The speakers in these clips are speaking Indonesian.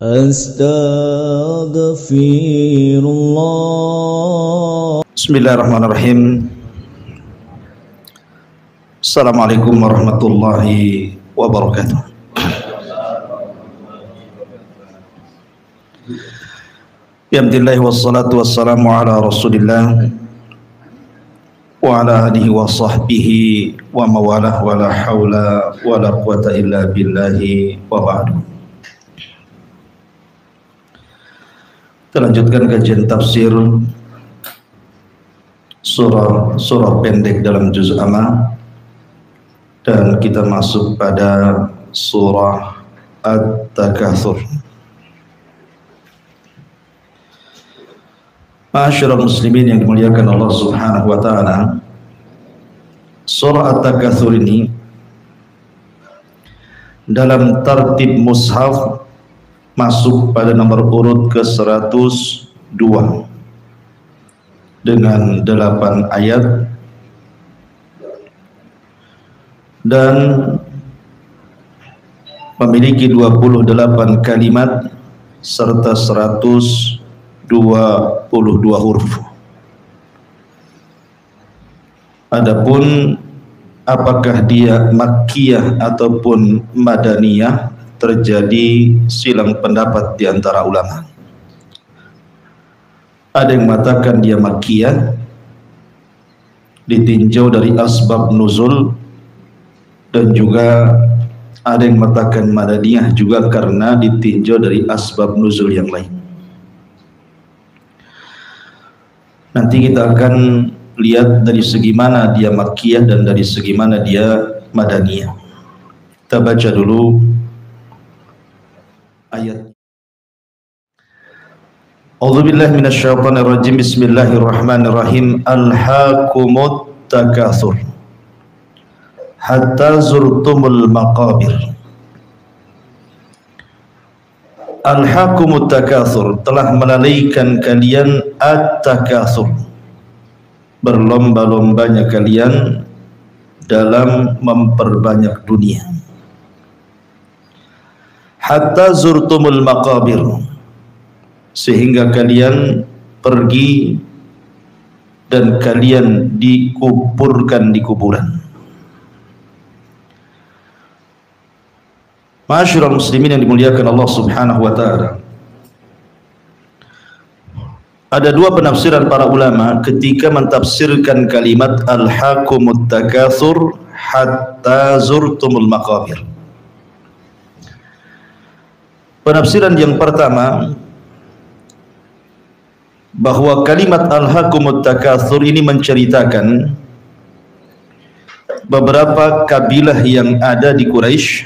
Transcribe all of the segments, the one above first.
Astaghfirullah. Bismillahirrahmanirrahim. Assalamualaikum warahmatullahi wabarakatuh. Alhamdulillah wassalatu wassalamu ala Rasulillah wa ala alihi wa sahbihi wa mawalah wa la hawla wa la quwata illa billahi wa ba'du. Kita lanjutkan kajian tafsir surah pendek dalam juz amma, dan kita masuk pada surah At-Takatsur. Ma'asyiral muslimin yang dimuliakan Allah Subhanahu wa taala, surah At-Takatsur ini dalam tertib mushaf masuk pada nomor urut ke-102 dengan 8 ayat dan memiliki 28 kalimat serta 122 huruf. Adapun apakah dia makkiyah ataupun madaniyah, terjadi silang pendapat di antara ulama. Ada yang mengatakan dia makkiyah, ditinjau dari asbab nuzul, dan juga ada yang mengatakan madaniyah juga karena ditinjau dari asbab nuzul yang lain. Nanti kita akan lihat dari segi mana dia makkiyah dan dari segi mana dia madaniyah. Kita baca dulu ayat. A'udzubillahi minasyaitonirrajim. Bismillahirrahmanirrahim. Alhaakumut takatsur hatta zurtumul maqabir. Alhaakumut takatsur, telah melalaikan kalian at-takatsur, berlomba-lombanya kalian dalam memperbanyak dunia. Hatta zurtumul maqabir, sehingga kalian pergi dan kalian dikuburkan di kuburan. Ma'asyiral muslimin yang dimuliakan Allah Subhanahu wa taala, ada dua penafsiran para ulama ketika mentafsirkan kalimat alhaakumut takatsur hatta zurtumul maqabir. Penafsiran yang pertama, bahwa kalimat alhaakumut takatsur ini menceritakan beberapa kabilah yang ada di Quraisy,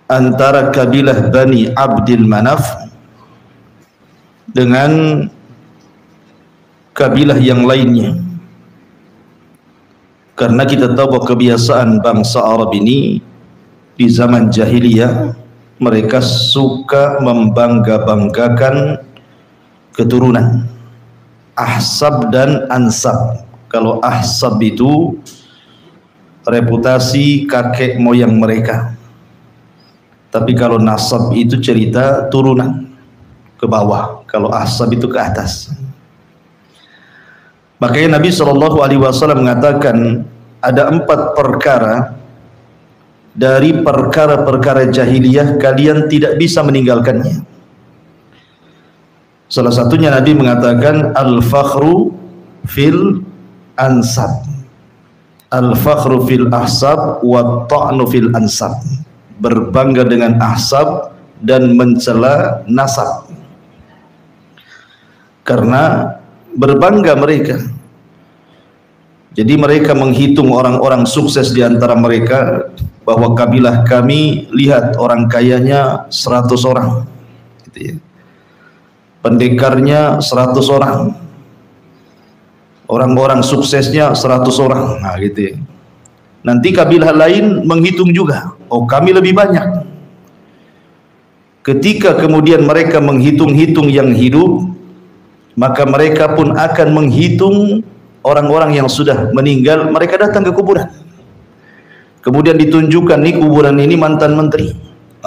antara kabilah Bani Abdil Manaf dengan kabilah yang lainnya. Karena kita tahu bahwa kebiasaan bangsa Arab ini di zaman jahiliyah, mereka suka membangga-banggakan keturunan, ahsab dan ansab. Kalau ahsab itu reputasi kakek moyang mereka, tapi kalau nasab itu cerita turunan ke bawah, kalau ahsab itu ke atas. Makanya Nabi SAW mengatakan ada 4 perkara dari perkara-perkara jahiliyah kalian tidak bisa meninggalkannya. Salah satunya Nabi mengatakan al-fakhru fil ansab, al-fakhru fil ahsab wa ta'nu fil ansab, berbangga dengan ahsab dan mencela nasab. Karena berbangga mereka, jadi mereka menghitung orang-orang sukses di antara mereka, bahwa kabilah kami, lihat orang kayanya 100 orang gitu ya, pendekarnya 100 orang, orang-orang suksesnya 100 orang, nah gitu ya. Nanti kabilah lain menghitung juga, oh kami lebih banyak. Ketika kemudian mereka menghitung-hitung yang hidup, maka mereka pun akan menghitung orang-orang yang sudah meninggal. Mereka datang ke kuburan, kemudian ditunjukkan nih kuburan ini mantan menteri,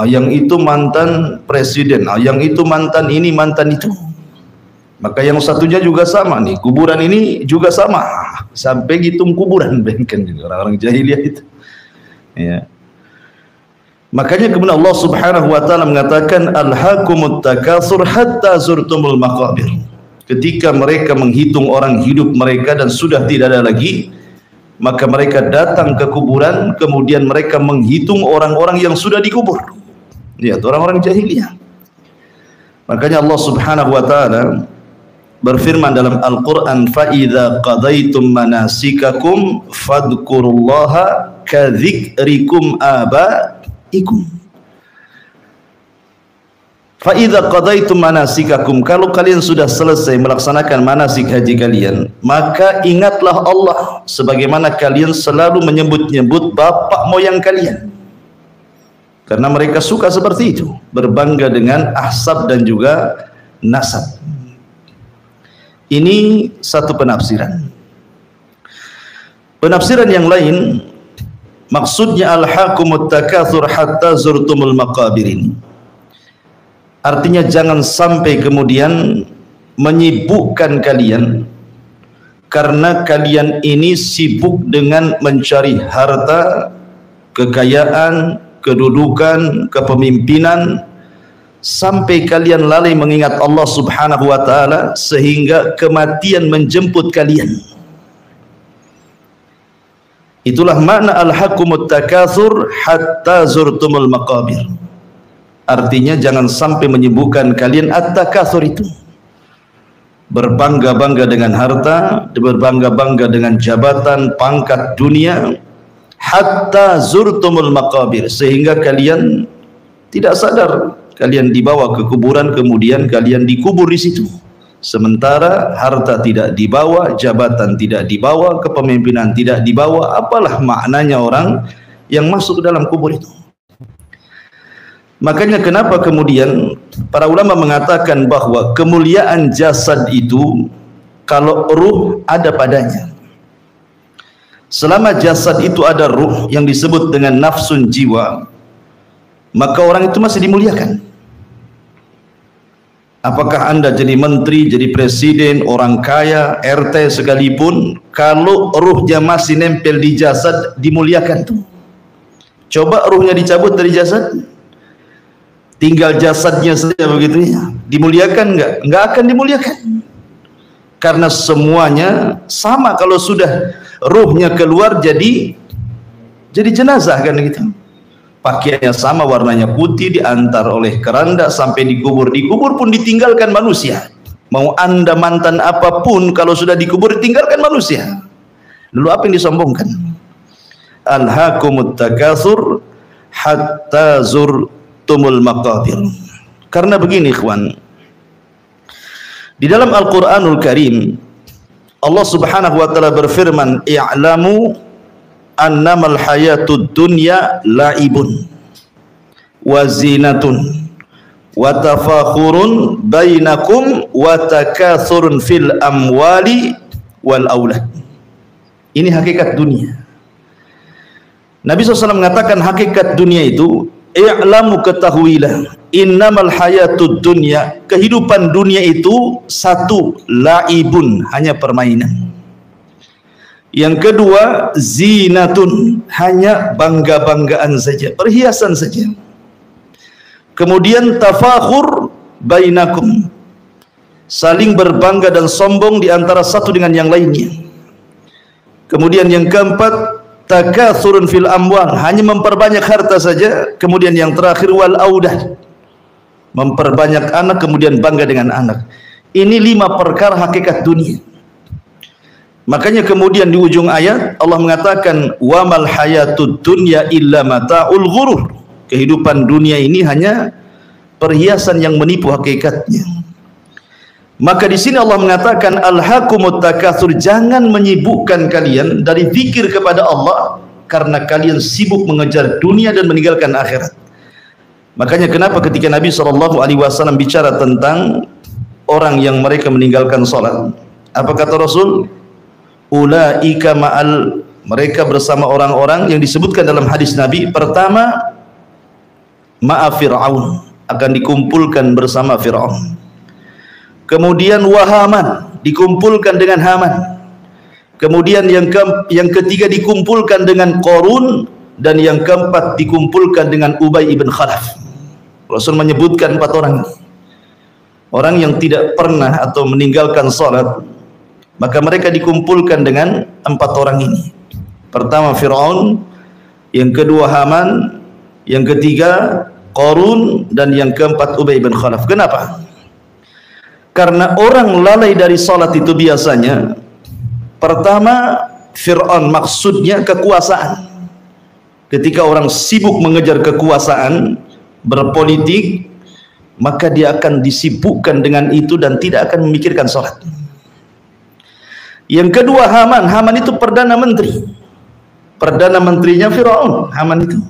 yang itu mantan presiden, yang itu mantan ini, mantan itu. Maka yang satunya juga sama nih, kuburan ini juga sama, sampai hitung kuburan, kan orang-orang jahiliyah itu. Ya. Makanya kemudian Allah Subhanahu wa taala mengatakan alhaakumut takatsur hatta zurtumul maqabir. Ketika mereka menghitung orang hidup mereka dan sudah tidak ada lagi, maka mereka datang ke kuburan, kemudian mereka menghitung orang-orang yang sudah dikubur. Ya, orang-orang jahiliyah. Makanya Allah Subhanahu wa taala berfirman dalam Al-Qur'an, fa idza qadaitum manasikakum fadhkurullaha kadzikrikum abaikum. Fa idza qadaitum manasikakum, kalau kalian sudah selesai melaksanakan manasik haji kalian, maka ingatlah Allah sebagaimana kalian selalu menyebut-nyebut bapak moyang kalian. Karena mereka suka seperti itu, berbangga dengan ahsab dan juga nasab. Ini satu penafsiran. Penafsiran yang lain, maksudnya alhaakumut takatsur hatta zurtumul maqabir ini, artinya jangan sampai kemudian menyibukkan kalian karena kalian ini sibuk dengan mencari harta, kekayaan, kedudukan, kepemimpinan, sampai kalian lalai mengingat Allah Subhanahu wa taala sehingga kematian menjemput kalian. Itulah makna alhaakumut takatsur hatta zurtumul maqabir. Artinya jangan sampai menyibukkan kalian at-takatsur itu, berbangga-bangga dengan harta, berbangga-bangga dengan jabatan, pangkat dunia, hatta zurtumul maqabir, sehingga kalian tidak sadar kalian dibawa ke kuburan, kemudian kalian dikubur di situ. Sementara harta tidak dibawa, jabatan tidak dibawa, kepemimpinan tidak dibawa, apalah maknanya orang yang masuk ke dalam kubur itu. Makanya kenapa kemudian para ulama mengatakan bahwa kemuliaan jasad itu kalau ruh ada padanya. Selama jasad itu ada ruh yang disebut dengan nafsun jiwa, maka orang itu masih dimuliakan. Apakah Anda jadi menteri, jadi presiden, orang kaya, RT sekalipun, kalau ruhnya masih nempel di jasad, dimuliakan tuh. Coba ruhnya dicabut dari jasad, tinggal jasadnya saja begitu ya, dimuliakan enggak? Enggak akan dimuliakan. Karena semuanya sama, kalau sudah ruhnya keluar jadi jenazah kan gitu. Pakaiannya sama, warnanya putih, diantar oleh keranda sampai dikubur. Dikubur pun ditinggalkan manusia. Mau Anda mantan apapun, kalau sudah dikubur ditinggalkan manusia. Lalu apa yang disombongkan? Alhaakumut takatsur hatta zurtumul maqabir. Karena begini ikhwan, di dalam Al-Qur'anul Karim Allah Subhanahu wa taala berfirman, i'lamu annamal hayatud dunya la'ibun wa zinatun wa tafakhurun bainakum wa takathurun fil amwali wal aulad. Ini hakikat dunia. Nabi SAW mengatakan hakikat dunia itu, i'lamu, ketahuilah, innamal hayatud dunya, kehidupan dunia itu satu, la'ibun, hanya permainan. Yang kedua, zinatun, hanya bangga-banggaan saja, perhiasan saja. Kemudian tafakhur bainakum, saling berbangga dan sombong di antara satu dengan yang lainnya. Kemudian yang keempat, takatsurun fil amwal, hanya memperbanyak harta saja. Kemudian yang terakhir, wal audah, memperbanyak anak, kemudian bangga dengan anak. Ini 5 perkara hakikat dunia. Makanya kemudian di ujung ayat Allah mengatakan, wa mal hayatud dunya illa mata'ul ghurur. Kehidupan dunia ini hanya perhiasan yang menipu hakikatnya. Maka di sini Allah mengatakan, alhaakumut takatsur, jangan menyibukkan kalian dari zikir kepada Allah karena kalian sibuk mengejar dunia dan meninggalkan akhirat. Makanya kenapa ketika Nabi SAW bicara tentang orang yang mereka meninggalkan salat, apa kata Rasul? Ulaika ma'al, mereka bersama orang-orang yang disebutkan dalam hadis Nabi. Pertama, ma'a Fir'aun, akan dikumpulkan bersama Fir'aun. Kemudian wa Haman, dikumpulkan dengan Haman. Kemudian yang ketiga dikumpulkan dengan Qarun, dan yang keempat dikumpulkan dengan Ubay ibn Khalaf. Rasul menyebutkan 4 orang ini. Orang yang tidak pernah atau meninggalkan salat, maka mereka dikumpulkan dengan 4 orang ini. Pertama Fir'aun, yang kedua Haman, yang ketiga Qarun, dan yang keempat Ubay bin Khalaf. Kenapa? Karena orang lalai dari salat itu biasanya, pertama Fir'aun maksudnya kekuasaan. Ketika orang sibuk mengejar kekuasaan, berpolitik, maka dia akan disibukkan dengan itu dan tidak akan memikirkan salat. Yang kedua Haman. Haman itu perdana menteri. Perdana menterinya Fir'aun, Haman itu.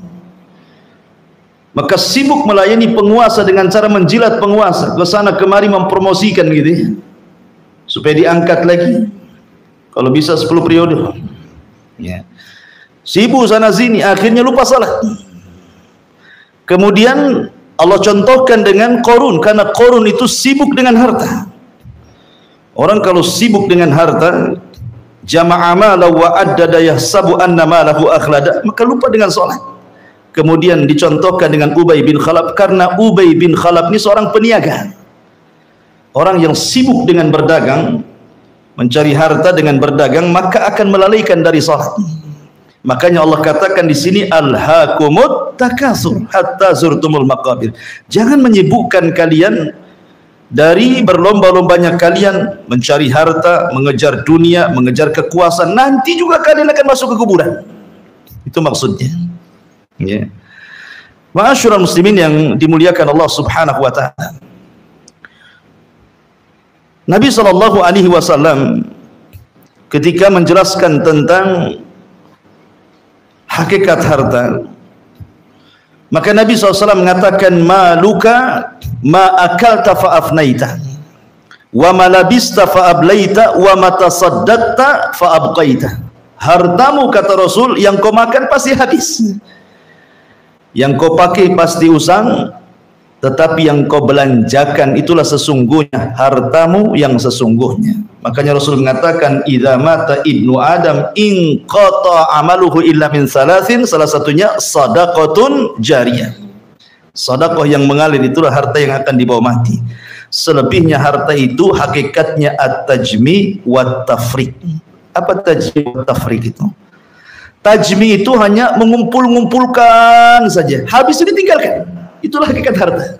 Maka sibuk melayani penguasa dengan cara menjilat penguasa, ke sana kemari mempromosikan gitu ya, supaya diangkat lagi, kalau bisa 10 periode ya. Sibuk sana sini, akhirnya lupa salat. Kemudian Allah contohkan dengan Qarun, karena Qarun itu sibuk dengan harta. Orang kalau sibuk dengan harta, jama'a malahu wa addada yahsabu anna malahu akhlada, maka lupa dengan salat. Kemudian dicontohkan dengan Ubay bin Khalaf, karena Ubay bin Khalaf ini seorang peniaga, orang yang sibuk dengan berdagang, mencari harta dengan berdagang, maka akan melalaikan dari salat. Makanya Allah katakan di sini, alhaakumut takatsur hatta zurtumul maqabir. Jangan menyibukkan kalian dari berlomba-lombanya kalian mencari harta, mengejar dunia, mengejar kekuasaan, nanti juga kalian akan masuk ke kuburan. Itu maksudnya. Ya. Ma'asyiral muslimin yang dimuliakan Allah Subhanahu wa taala. Nabi sallallahu alaihi wasallam ketika menjelaskan tentang hakikat harta, maka Nabi SAW mengatakan, maluka ma akalta fa afnaita wa ma labista fa ablaita wa ma tasaddaqta fa abqaita. Hartamu, kata Rasul, yang kau makan pasti habis, yang kau pakai pasti usang, tetapi yang kau belanjakan itulah sesungguhnya hartamu yang sesungguhnya. Makanya Rasul mengatakan, idza mata ibnu Adam in qata amaluhu illa min salasin, salah satunya sadaqatun jariyah. Sedekah yang mengalir itulah harta yang akan dibawa mati. Selebihnya harta itu hakikatnya at-tajmi wa tafriq. Apa tajmi wa tafriq itu? Tajmi itu hanya mengumpul-ngumpulkan saja, habis itu ditinggalkan. Itulah hakikat harta.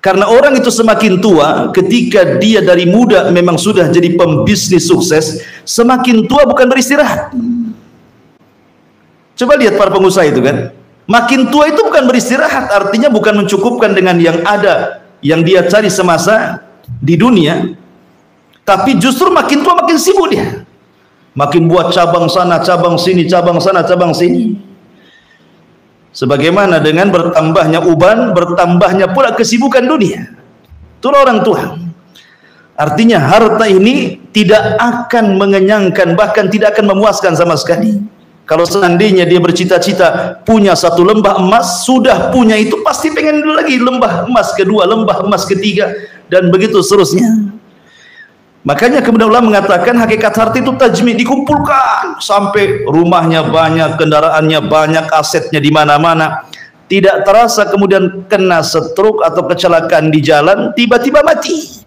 Karena orang itu semakin tua, ketika dia dari muda memang sudah jadi pembisnis sukses, semakin tua bukan beristirahat. Coba lihat para pengusaha itu kan, makin tua itu bukan beristirahat, artinya bukan mencukupkan dengan yang ada, yang dia cari semasa di dunia, tapi justru makin tua makin sibuk dia, makin buat cabang sana, cabang sini, cabang sana, cabang sini. Sebagaimana dengan bertambahnya uban, bertambahnya pula kesibukan dunia. Itulah orang tua. Artinya harta ini tidak akan mengenyangkan, bahkan tidak akan memuaskan sama sekali. Kalau seandainya dia bercita-cita punya 1 lembah emas, sudah punya itu pasti pengen lagi lembah emas kedua, lembah emas ketiga, dan begitu seterusnya. Makanya kemudian Allah mengatakan hakikat harta itu tajmi, dikumpulkan sampai rumahnya banyak, kendaraannya banyak, asetnya di mana-mana. Tidak terasa kemudian kena stroke atau kecelakaan di jalan, tiba-tiba mati.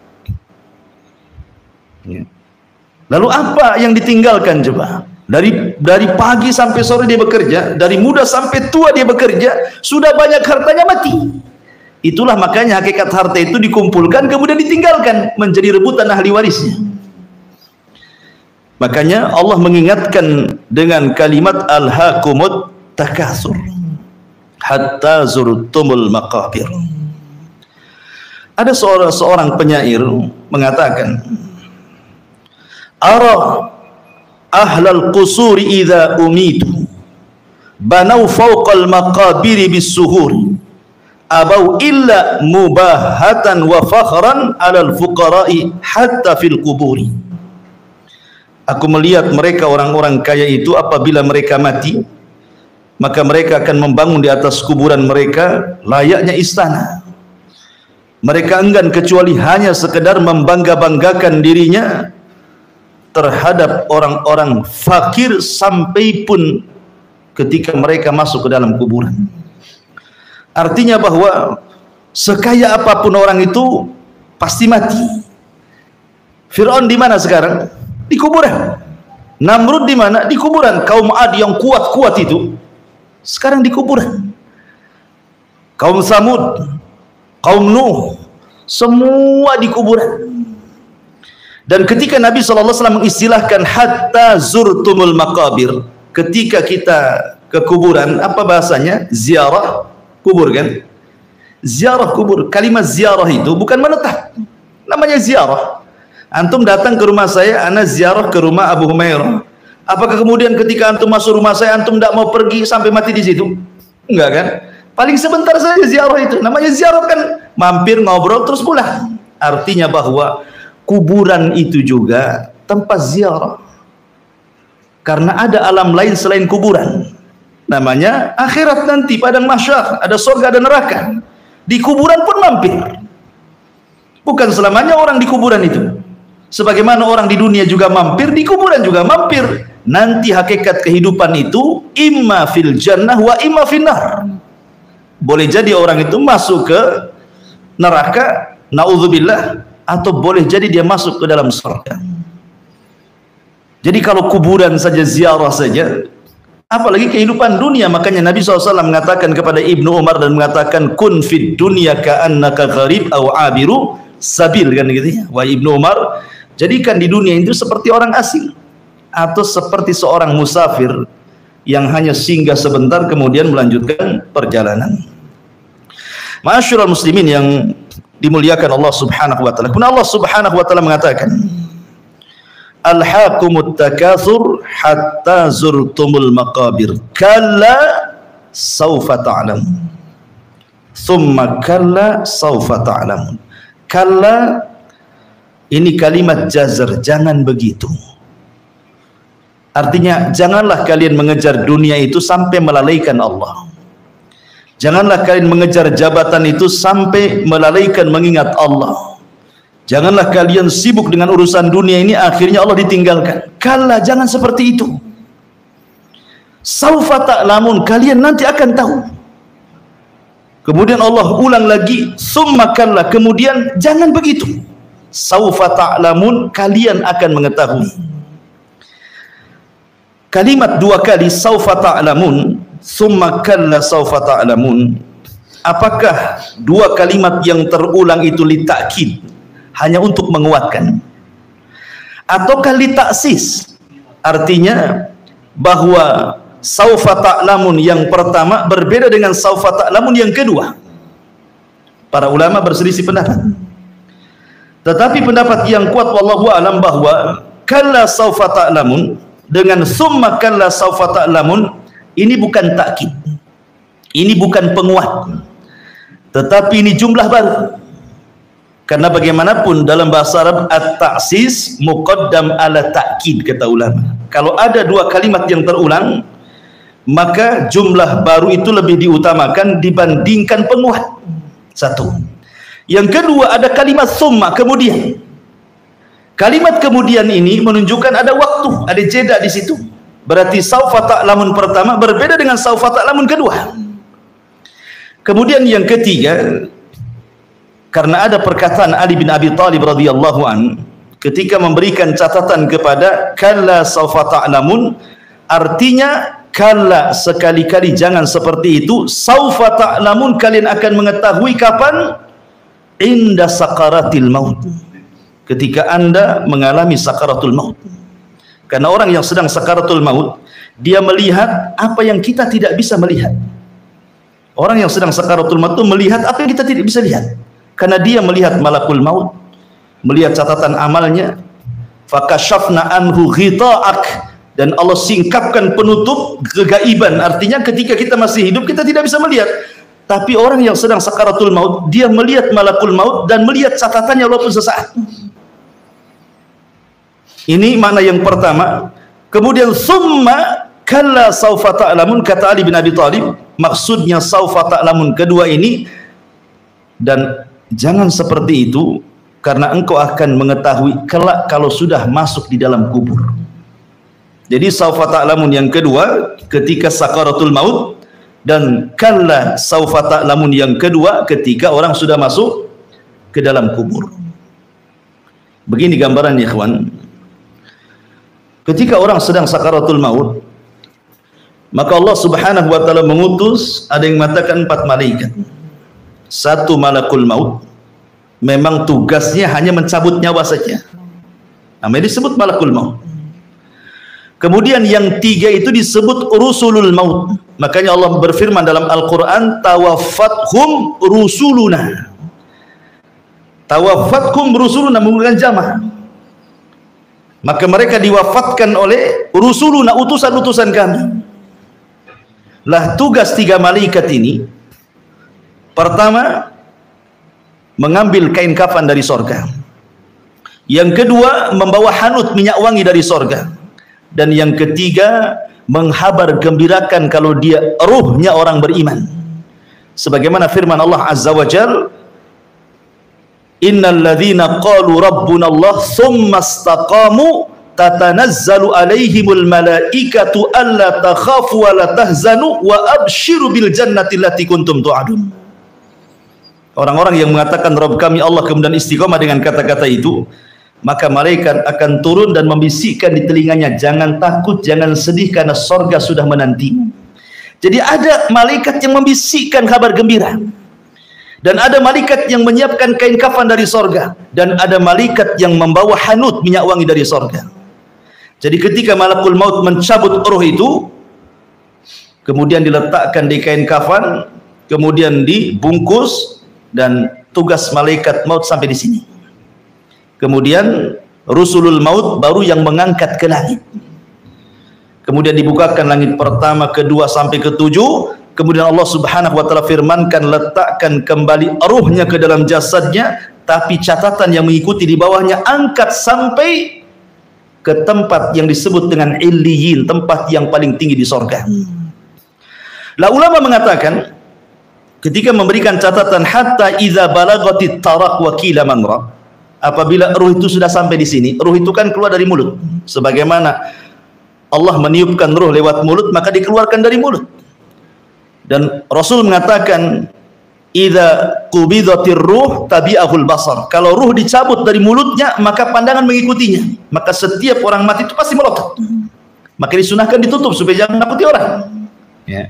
Lalu apa yang ditinggalkan coba? Dari pagi sampai sore dia bekerja, dari muda sampai tua dia bekerja, sudah banyak hartanya mati. Itulah makanya hakikat harta itu dikumpulkan kemudian ditinggalkan, menjadi rebutan ahli warisnya. Makanya Allah mengingatkan dengan kalimat alhaakumut takatsur hatta zurtumul maqabir. Ada seorang penyair mengatakan, ara ahlal qusuri idza umitu banau fawqal maqabiri bis-suhuri abau illa mubahatan wa fakhran alal fuqara'i hatta fil kuburi. Aku melihat mereka orang-orang kaya itu apabila mereka mati, maka mereka akan membangun di atas kuburan mereka layaknya istana. Mereka enggan kecuali hanya sekedar membangga-banggakan dirinya terhadap orang-orang fakir, sampai pun ketika mereka masuk ke dalam kuburan. Artinya bahwa sekaya apapun orang itu pasti mati. Fir'aun di mana sekarang? Di kuburan. Namrud di mana? Di kuburan. Kaum Ad yang kuat-kuat itu sekarang di kuburan. Kaum Samud, kaum Nuh, semua di kuburan. Dan ketika Nabi SAW mengistilahkan hatta zurtumul maqabir, ketika kita ke kuburan, apa bahasanya? Ziarah kubur kan? Ziarah kubur. Kalimat ziarah itu bukan menetap, namanya ziarah. Antum datang ke rumah saya, ana ziarah ke rumah Abu Humairah. Apakah kemudian ketika antum masuk rumah saya, antum tidak mau pergi sampai mati di situ? Enggak kan? Paling sebentar saja ziarah itu. Namanya ziarah kan mampir, ngobrol, terus pulang. Artinya bahwa kuburan itu juga tempat ziarah. Karena ada alam lain selain kuburan. Namanya akhirat nanti, padang mahsyar, ada surga dan neraka. Di kuburan pun mampir. Bukan selamanya orang di kuburan itu. Sebagaimana orang di dunia juga mampir, di kuburan juga mampir. Nanti hakikat kehidupan itu imma fil jannah wa imma finnar. Boleh jadi orang itu masuk ke neraka, naudzubillah, atau boleh jadi dia masuk ke dalam surga. Jadi kalau kuburan saja, ziarah saja, apalagi kehidupan dunia. Makanya Nabi SAW mengatakan kepada Ibnu Umar dan mengatakan kun fid dunya ka'annaka gharib aw abiru sabil, kan gitu ya. Wahai Ibnu Umar, jadikan di dunia itu seperti orang asing atau seperti seorang musafir yang hanya singgah sebentar kemudian melanjutkan perjalanan. Ma'asyiral muslimin yang dimuliakan Allah Subhanahu wa taala. Kemudian Allah Subhanahu wa taala mengatakan, alhaqumut takatsur hatta zurtumul maqabir kalla saufa ta'lamun thumma kalla saufa ta'lamun. Kalla ini kalimat jazr, jangan begitu. Artinya janganlah kalian mengejar dunia itu sampai melalaikan Allah. Janganlah kalian mengejar jabatan itu sampai melalaikan mengingat Allah. Janganlah kalian sibuk dengan urusan dunia ini akhirnya Allah ditinggalkan. Kalla, jangan seperti itu. Saufa ta'lamun, kalian nanti akan tahu. Kemudian Allah ulang lagi, summa kalla, kemudian jangan begitu. Saufa ta'lamun, kalian akan mengetahui. Kalimat dua kali saufa ta'lamun, summa kalla saufa ta'lamun. Apakah dua kalimat yang terulang itu litakid, hanya untuk menguatkan, ataukah litaksis, artinya bahwa saufa ta'lamun yang pertama berbeda dengan saufa ta'lamun yang kedua? Para ulama berselisih pendapat. Tetapi pendapat yang kuat wallahu alam bahwa kalla saufa ta'lamun dengan summa kalla saufa ta'lamun ini bukan takkid, ini bukan penguat, tetapi ini jumlah baru. Karena bagaimanapun dalam bahasa Arab at-ta'sis muqaddam ala ta'kid, kata ulama. Kalau ada dua kalimat yang terulang, maka jumlah baru itu lebih diutamakan dibandingkan penguat. Satu. Yang kedua, ada kalimat summa, kemudian. Kalimat kemudian ini menunjukkan ada waktu, ada jeda di situ. Berarti saufa ta'lamun pertama berbeda dengan saufa ta'lamun kedua. Kemudian yang ketiga, karena ada perkataan Ali bin Abi Thalib radhiyallahu an ketika memberikan catatan kepada kalla saufa ta'lamun, artinya kalla, sekali-kali jangan seperti itu. Saufa ta'lamun, kalian akan mengetahui kapan? Inda sakaratil maut, ketika anda mengalami sakaratul maut. Karena orang yang sedang sakaratul maut, dia melihat apa yang kita tidak bisa melihat. Orang yang sedang sakaratul maut itu melihat apa yang kita tidak bisa lihat. Karena dia melihat malakul maut, melihat catatan amalnya. Fakashafna anhu ghita'ak, dan Allah singkapkan penutup kegaiban. Artinya ketika kita masih hidup kita tidak bisa melihat. Tapi orang yang sedang sakaratul maut, dia melihat malakul maut dan melihat catatannya walaupun sesaat. Ini makna yang pertama. Kemudian summa kalla saufa ta'lamun, kata Ali bin Abi Thalib, maksudnya saufa ta'lamun kedua ini, dan jangan seperti itu karena engkau akan mengetahui kelak kalau sudah masuk di dalam kubur. Jadi saufa ta'lamun yang kedua ketika sakaratul maut, dan kalla saufa ta'lamun yang kedua ketika orang sudah masuk ke dalam kubur. Begini gambarannya, ikhwan. Ketika orang sedang sakaratul maut, maka Allah Subhanahu wa taala mengutus, ada yang mengatakan 4 malaikat. Satu malakul maut, memang tugasnya hanya mencabut nyawa saja. Namanya disebut malakul maut. Kemudian yang 3 itu disebut rusulul maut. Makanya Allah berfirman dalam Al-Quran, tawaffathum rusuluna. Tawaffathum rusuluna menggunakan jama'. Maka mereka diwafatkan oleh rusuluna, utusan-utusan kami. Lah tugas 3 malaikat ini, pertama mengambil kain kafan dari sorga, yang kedua membawa hanut minyak wangi dari sorga, dan yang ketiga menghabar gembirakan kalau dia ruhnya orang beriman. Sebagaimana firman Allah Azza wa Jal, innal ladzina qalu rabbuna Allah tsumma istaqamu tatanazzalu alaihimul malaikatu alla takhafu wa la tahzanu wa abshiru bil jannati allati kuntum tu'adun. Orang-orang yang mengatakan Rabb kami Allah kemudian istiqamah dengan kata-kata itu, maka malaikat akan turun dan membisikkan di telinganya, jangan takut, jangan sedih karena sorga sudah menantimu. Jadi ada malaikat yang membisikkan kabar gembira, dan ada malaikat yang menyiapkan kain kafan dari sorga, dan ada malaikat yang membawa hanut minyak wangi dari sorga. Jadi ketika malakul maut mencabut roh itu, kemudian diletakkan di kain kafan, kemudian dibungkus, dan tugas malaikat maut sampai di sini. Kemudian rusulul maut baru yang mengangkat ke langit. Kemudian dibukakan langit pertama, kedua sampai ketujuh. Kemudian Allah Subhanahu wa taala firmankan, letakkan kembali ruhnya ke dalam jasadnya, tapi catatan yang mengikuti di bawahnya, angkat sampai ke tempat yang disebut dengan Illiyin, tempat yang paling tinggi di sorga. Lah ulama mengatakan, ketika memberikan catatan hatta idza balagatit taraq wa qila man ra, apabila ruh itu sudah sampai di sini, ruh itu kan keluar dari mulut. Sebagaimana Allah meniupkan ruh lewat mulut, maka dikeluarkan dari mulut. Dan Rasul mengatakan, idza qubidatir ruh tabi'ahul basar. Kalau ruh dicabut dari mulutnya, maka pandangan mengikutinya. Maka setiap orang mati itu pasti melotot. Maka disunahkan ditutup supaya jangan menakuti orang. Ya.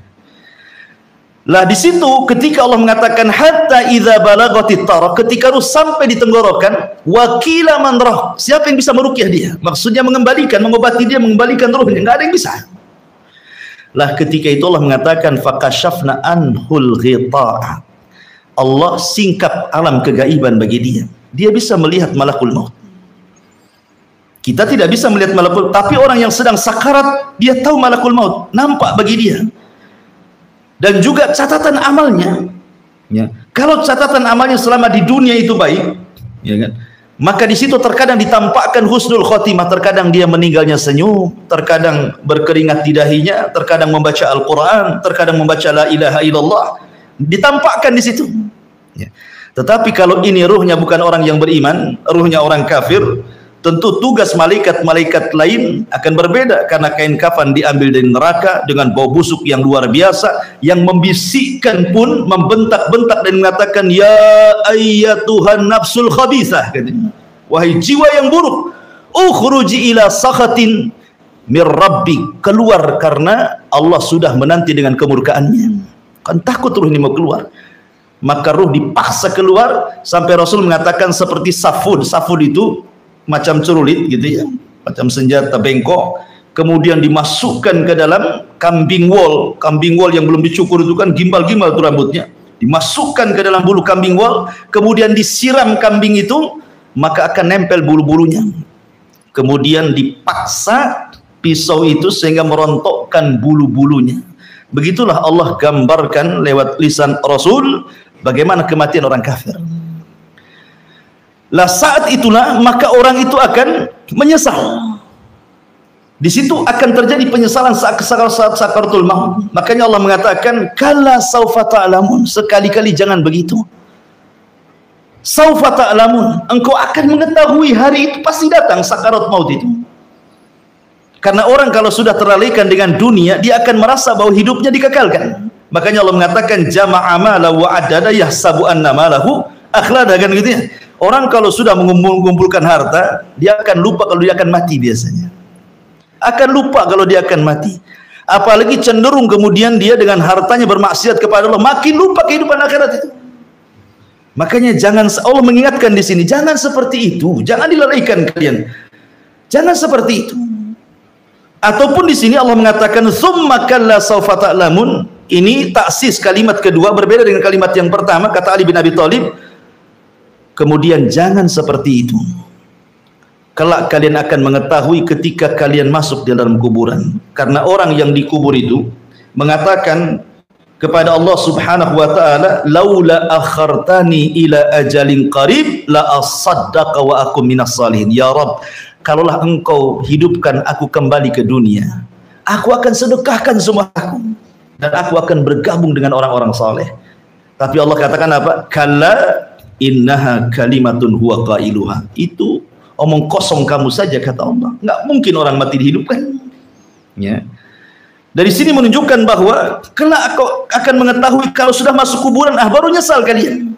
Lah di situ ketika Allah mengatakan hatta idza balagatit taraq, ketika ruh sampai di tenggorokan, wakila man rah, siapa yang bisa meruqyah dia? Maksudnya mengembalikan, mengobati dia, mengembalikan ruhnya, enggak ada yang bisa. Lah ketika itu Allah mengatakan fakashafna anhul ghita'a, Allah singkap alam kegaiban bagi dia. Dia bisa melihat malakul maut. Kita tidak bisa melihat malakul, tapi orang yang sedang sakarat dia tahu malakul maut, nampak bagi dia. Dan juga catatan amalnya, ya. Kalau catatan amalnya selama di dunia itu baik, ya kan, maka di situ terkadang ditampakkan husnul khotimah, terkadang dia meninggalnya senyum, terkadang berkeringat di dahinya, terkadang membaca Al-Quran, terkadang membaca la ilaha illallah, ditampakkan di situ. Ya. Tetapi kalau ini ruhnya bukan orang yang beriman, ruhnya orang kafir, tentu tugas malaikat-malaikat lain akan berbeda, karena kain kafan diambil dari neraka dengan bau busuk yang luar biasa, yang membisikkan pun membentak-bentak dan mengatakan, ya ayyatuhan nafsul khabithah, wahai jiwa yang buruk, ukhruji ila sakhatin mir rabbik, keluar karena Allah sudah menanti dengan kemurkaannya. Kan takut ruh ini mau keluar, maka ruh dipaksa keluar, sampai Rasul mengatakan seperti safud. Safud itu macam cerulit gitu ya, macam senjata bengkok, kemudian dimasukkan ke dalam kambing wol. Kambing wol yang belum dicukur itu kan gimbal-gimbal tuh rambutnya, dimasukkan ke dalam bulu kambing wol, kemudian disiram kambing itu, maka akan nempel bulu-bulunya. Kemudian dipaksa pisau itu sehingga merontokkan bulu-bulunya. Begitulah Allah gambarkan lewat lisan Rasul bagaimana kematian orang kafir. Lah saat itulah maka orang itu akan menyesal. Di situ akan terjadi penyesalan saat sakaratul maut. Makanya Allah mengatakan, kalla saufa ta'lamun, sekali-kali jangan begitu. Saufa ta'lamun, engkau akan mengetahui, hari itu pasti datang sakarat maut itu. Karena orang kalau sudah terlalaikan dengan dunia, dia akan merasa bahwa hidupnya dikekalkan. Makanya Allah mengatakan, jama'a mala wa adada yahsabu anna malahu akhlada, kan gitu ya. Orang kalau sudah mengumpulkan harta, dia akan lupa kalau dia akan mati biasanya. Akan lupa kalau dia akan mati. Apalagi cenderung kemudian dia dengan hartanya bermaksiat kepada Allah, makin lupa kehidupan akhirat itu. Makanya jangan, Allah mengingatkan di sini, jangan seperti itu, jangan dilalaikan kalian. Jangan seperti itu. Ataupun di sini Allah mengatakan tsumma kalla saufa ta'lamun. Ini taksis kalimat kedua, berbeda dengan kalimat yang pertama, kata Ali bin Abi Thalib. Kemudian jangan seperti itu. Kelak kalian akan mengetahui ketika kalian masuk di dalam kuburan. Karena orang yang dikubur itu mengatakan kepada Allah Subhanahu wa taala, laula akhartani ila ajalin qarib la asaddaqa wa akum minas salihin. Ya Rabb, kalaulah engkau hidupkan aku kembali ke dunia, aku akan sedekahkan semua aku dan aku akan bergabung dengan orang-orang saleh. Tapi Allah katakan apa? Kalla innaha kalimatun huwa qailuha. Itu omong kosong kamu saja, kata Allah. Nggak mungkin orang mati dihidupkan. Ya. Dari sini menunjukkan bahwa kelak kau akan mengetahui kalau sudah masuk kuburan, baru nyesal kalian.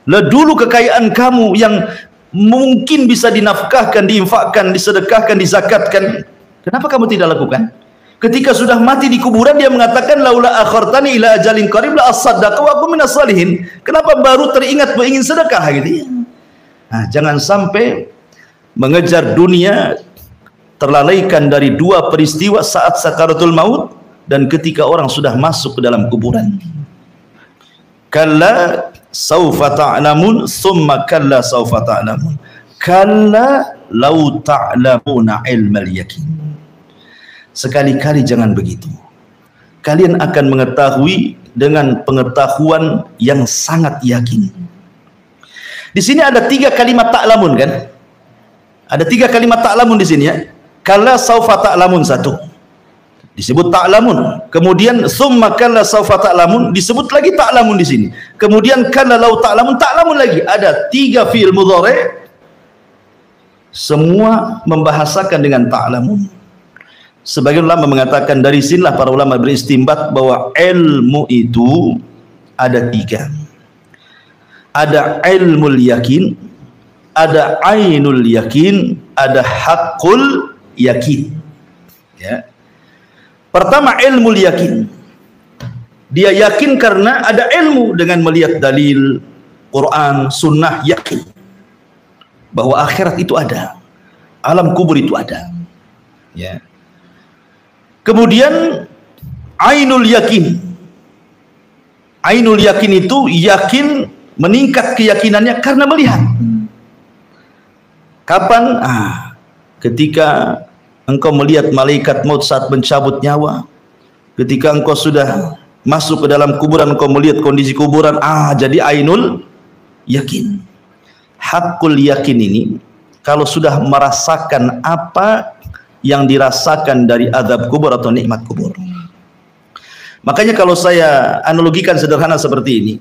Lah dulu kekayaan kamu yang mungkin bisa dinafkahkan, diinfakkan, disedekahkan, dizakatkan, kenapa kamu tidak lakukan? Ketika sudah mati di kuburan, dia mengatakan laula akhartani ila ajalin qarib la asaddaqa wa akum minas salihin. Kenapa baru teringat ingin sedekah gitu ya? Nah, jangan sampai mengejar dunia terlalaikan dari dua peristiwa saat sakaratul maut dan ketika orang sudah masuk ke dalam kuburan. Kalla saufa ta'lamun summa kalla saufa ta'lamun kalla law ta'lamuna ilmal yakin. Sekali-kali jangan begitu. Kalian akan mengetahui dengan pengetahuan yang sangat yakin. Di sini ada 3 kalimat ta'lamun kan? Ada 3 kalimat ta'lamun di sini ya. Kalla saufa ta'lamun, satu disebut ta'lamun. Kemudian summa kalla saufa ta'lamun disebut lagi ta'lamun di sini. Kemudian kalla law ta'lamun, ta'lamun lagi. Ada 3 fi'il mudhari' semua membahasakan dengan ta'lamun. Sebagian ulama mengatakan dari sinilah para ulama beristimbat bahwa ilmu itu ada 3. Ada ilmul yakin, ada ainul yakin, ada haqqul yakin. Ya. Pertama ilmul yakin. Dia yakin karena ada ilmu dengan melihat dalil Quran, sunnah, yakin bahwa akhirat itu ada, alam kubur itu ada. Ya. Kemudian ainul yakin. Ainul yakin itu yakin, meningkat keyakinannya karena melihat. Kapan? Ketika engkau melihat malaikat maut saat mencabut nyawa. Ketika engkau sudah masuk ke dalam kuburan, engkau melihat kondisi kuburan. Jadi ainul yakin. Hakul yakin ini kalau sudah merasakan apa yang dirasakan dari azab kubur atau nikmat kubur. Makanya kalau saya analogikan sederhana seperti ini,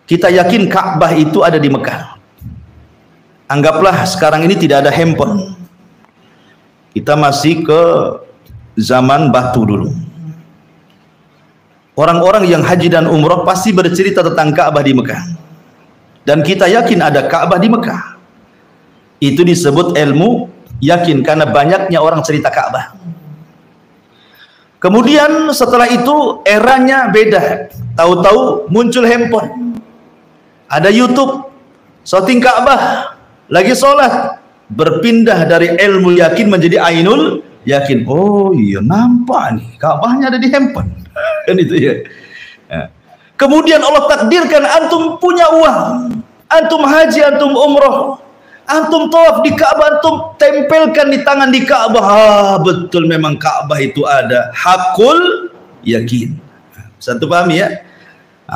kita yakin Ka'bah itu ada di Mekah. Anggaplah sekarang ini tidak ada handphone, kita masih ke zaman batu dulu. Orang-orang yang haji dan umrah pasti bercerita tentang Ka'bah di Mekah, dan kita yakin ada Ka'bah di Mekah. Itu disebut ilmu yakin karena banyaknya orang cerita Ka'bah. Kemudian setelah itu eranya beda. Tahu-tahu muncul handphone, ada YouTube, syuting Ka'bah, lagi sholat, berpindah dari ilmu yakin menjadi ainul yakin. Oh iya, nampak nih Ka'bahnya ada di handphone. Kan itu ya. Kemudian Allah takdirkan antum punya uang, antum haji, antum umroh, antum tawaf di Ka'bah, antum tempelkan di tangan di Ka'bah. Betul memang Ka'bah itu ada. Hakul yakin. Satu paham ya?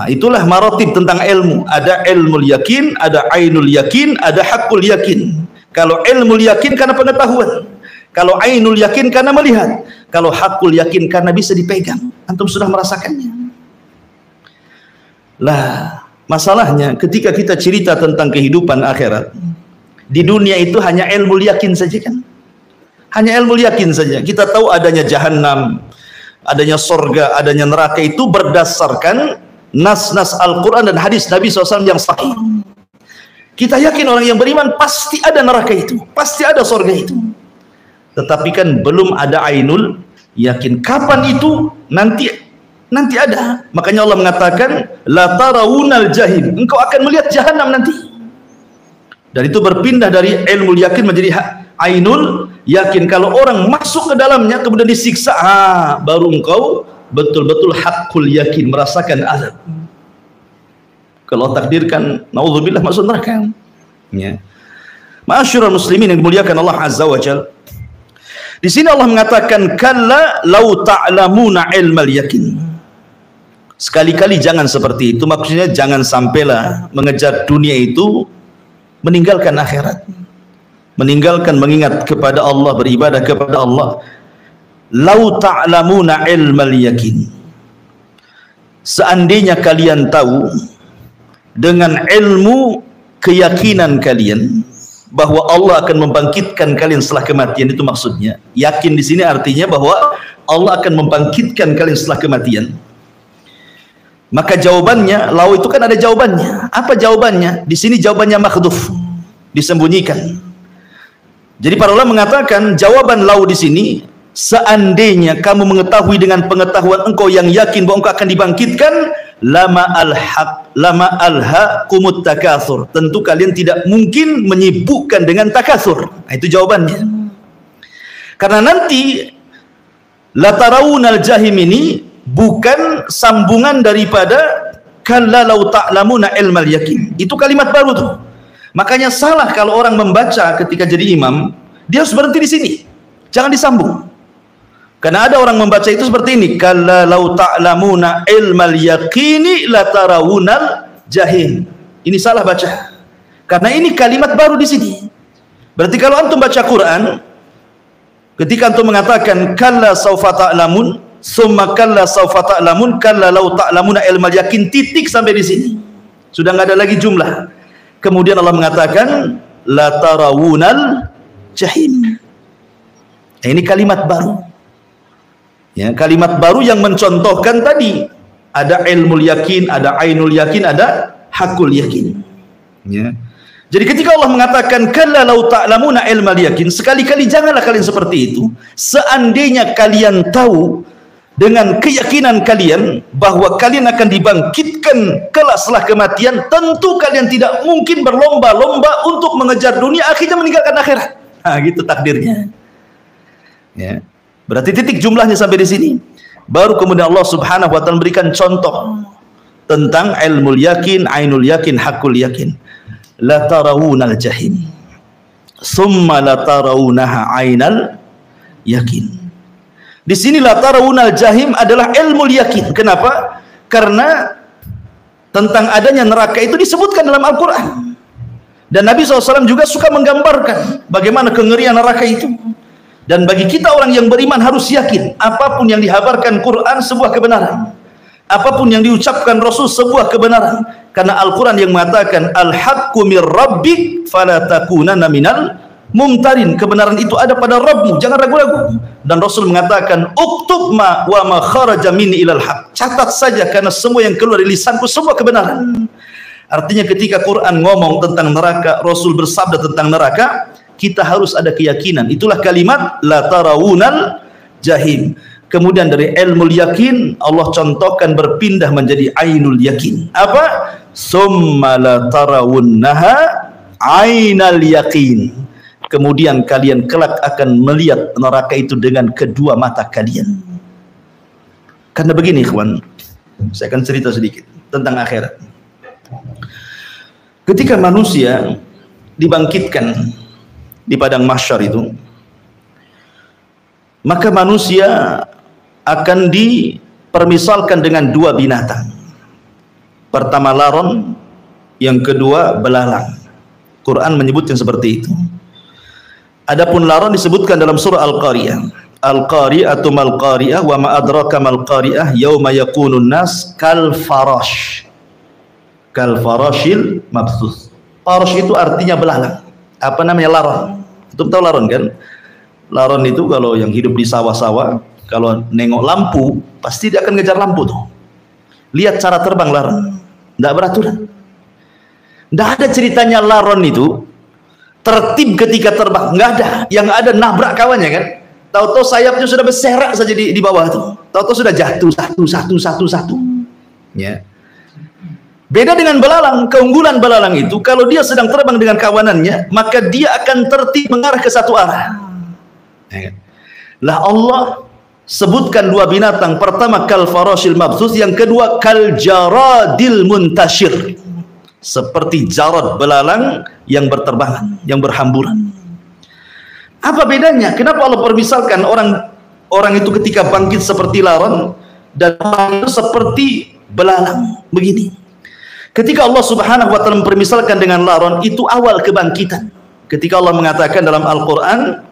Itulah maratib tentang ilmu. Ada ilmul yakin, ada ainul yakin, ada hakul yakin. Kalau ilmul yakin karena pengetahuan, Kalau ainul yakin karena melihat, kalau hakul yakin karena bisa dipegang. Antum sudah merasakannya. Lah, masalahnya ketika kita cerita tentang kehidupan akhirat, di dunia itu hanya ilmu yakin saja kan? Hanya ilmu yakin saja. Kita tahu adanya jahanam, adanya sorga, adanya neraka itu berdasarkan nas-nas Al-Quran dan hadis Nabi SAW yang sahih. Kita yakin orang yang beriman pasti ada neraka itu, pasti ada sorga itu. Tetapi kan belum ada ainul yakin. Kapan itu? Nanti ada. Makanya Allah mengatakan la tarawunal jahim, engkau akan melihat jahanam nanti. Dan itu berpindah dari ilmu yakin menjadi ainul yakin. Kalau orang masuk ke dalamnya kemudian disiksa, baru engkau betul-betul hakul yakin merasakan azab. Kalau takdirkan naudzubillah masuk neraka. Ya. Ma'asyiral muslimin yang dimuliakan Allah Azza wa Jalla. Di sini Allah mengatakan kalla lau ta'lamuna ilmal yakin. Sekali-kali jangan seperti itu. Maksudnya jangan sampailah mengejar dunia itu meninggalkan akhirat, meninggalkan mengingat kepada Allah, beribadah kepada Allah. Lau ta'lamuna ilmal yakin. Seandainya kalian tahu dengan ilmu keyakinan kalian bahwa Allah akan membangkitkan kalian setelah kematian, itu maksudnya. Yakin di sini artinya bahwa Allah akan membangkitkan kalian setelah kematian. Maka jawabannya, lau itu kan ada jawabannya. Apa jawabannya? Di sini jawabannya makhdhuf, disembunyikan. Jadi para ulama mengatakan jawaban lau di sini, seandainya kamu mengetahui dengan pengetahuan engkau yang yakin bahwa engkau akan dibangkitkan, lama alhaqumut takatsur, tentu kalian tidak mungkin menyibukkan dengan takatsur. Nah, itu jawabannya. Karena nanti la tarawunal jahim ini bukan sambungan daripada kalla lau ta'lamuna ilmal yakin. Itu kalimat baru tuh. Makanya salah kalau orang membaca ketika jadi imam, dia harus berhenti di sini. Jangan disambung. Karena ada orang membaca itu seperti ini, kalla lau ta'lamuna ilmal yaqini la tarawunal jahim. Ini salah baca. Karena ini kalimat baru di sini. Berarti kalau antum baca Quran, ketika antum mengatakan kalla saufa ta'lamun, summa kalla saufa ta'lamun, kalla lau ta'lamuna ilmal yakin, titik sampai di sini. Sudah enggak ada lagi jumlah. Kemudian Allah mengatakan la tarawunal jahim. Nah, ini kalimat baru. Ya, kalimat baru yang mencontohkan tadi ada ilmu yakin, ada ainul yakin, ada hakul yakin. Ya. Jadi ketika Allah mengatakan kalla lau ta'lamuna ilmal yakin, sekali-kali janganlah kalian seperti itu. Seandainya kalian tahu dengan keyakinan kalian bahwa kalian akan dibangkitkan kelak setelah kematian, tentu kalian tidak mungkin berlomba-lomba untuk mengejar dunia akhirnya meninggalkan akhirat. Nah, gitu takdirnya. Ya. Berarti titik jumlahnya sampai di sini. Baru kemudian Allah Subhanahu wa taala memberikan contoh tentang ilmu yakin, ainul yakin, hakul yakin. La tarawunal jahim. Summa la tarawunaha ainal yakin. Di sini la tarawunal jahim adalah ilmu yakin. Kenapa? Karena tentang adanya neraka itu disebutkan dalam Al-Qur'an. Dan Nabi SAW juga suka menggambarkan bagaimana kengerian neraka itu. Dan bagi kita orang yang beriman harus yakin apapun yang dihabarkan Quran sebuah kebenaran, apapun yang diucapkan Rasul sebuah kebenaran. Karena Al-Quran yang mengatakan al-haqqu mir rabbik fala takunanna minal mumtarin, kebenaran itu ada pada Rabbmu, jangan ragu-ragu. Dan Rasul mengatakan uktub ma wa ma kharaja minni ilal haq, catat saja karena semua yang keluar dari lisanku semua kebenaran. Artinya ketika Quran ngomong tentang neraka, Rasul bersabda tentang neraka, kita harus ada keyakinan. Itulah kalimat la tarawunal jahim. Kemudian dari ilmu yakin Allah contohkan berpindah menjadi ainul yakin. Apa? Summa la tarawunnaha ainal yakin. Kemudian kalian kelak akan melihat neraka itu dengan kedua mata kalian. Karena begini ikhwan, saya akan cerita sedikit tentang akhirat. Ketika manusia dibangkitkan di padang mahsyar itu, maka manusia akan dipermisalkan dengan dua binatang. Pertama laron, yang kedua belalang. Quran menyebutnya seperti itu. Adapun laron disebutkan dalam surah Al-Qariyah. Al-Qari'atu mal qari'ah wa ma adraka mal qari'ah yauma yakunun nas kal farash. Kal farashil mabthus. Farash itu artinya belalang. Apa namanya? Laron. Itu tahu laron kan? Laron itu kalau yang hidup di sawah-sawah, kalau nengok lampu, pasti dia akan ngejar lampu tuh. Lihat cara terbang laron. Tidak beraturan. Tidak ada ceritanya laron itu tertib ketika terbang, nggak ada. Yang ada nabrak kawannya kan. Tahu-tahu sayapnya sudah berserak saja di bawah tuh. Tahu-tahu sudah jatuh satu. Ya. Beda dengan belalang. Keunggulan belalang itu kalau dia sedang terbang dengan kawanannya, maka dia akan tertib mengarah ke satu arah. Ya. Lah Allah sebutkan dua binatang. Pertama kal farashil mabthus, yang kedua kal jaradil muntashir. Seperti jarad, belalang yang berterbangan, yang berhamburan. Apa bedanya? Kenapa Allah permisalkan orang itu ketika bangkit seperti laron dan orang itu seperti belalang begini? Ketika Allah Subhanahu wa taala mempermisalkan dengan laron, itu awal kebangkitan. Ketika Allah mengatakan dalam Al-Qur'an,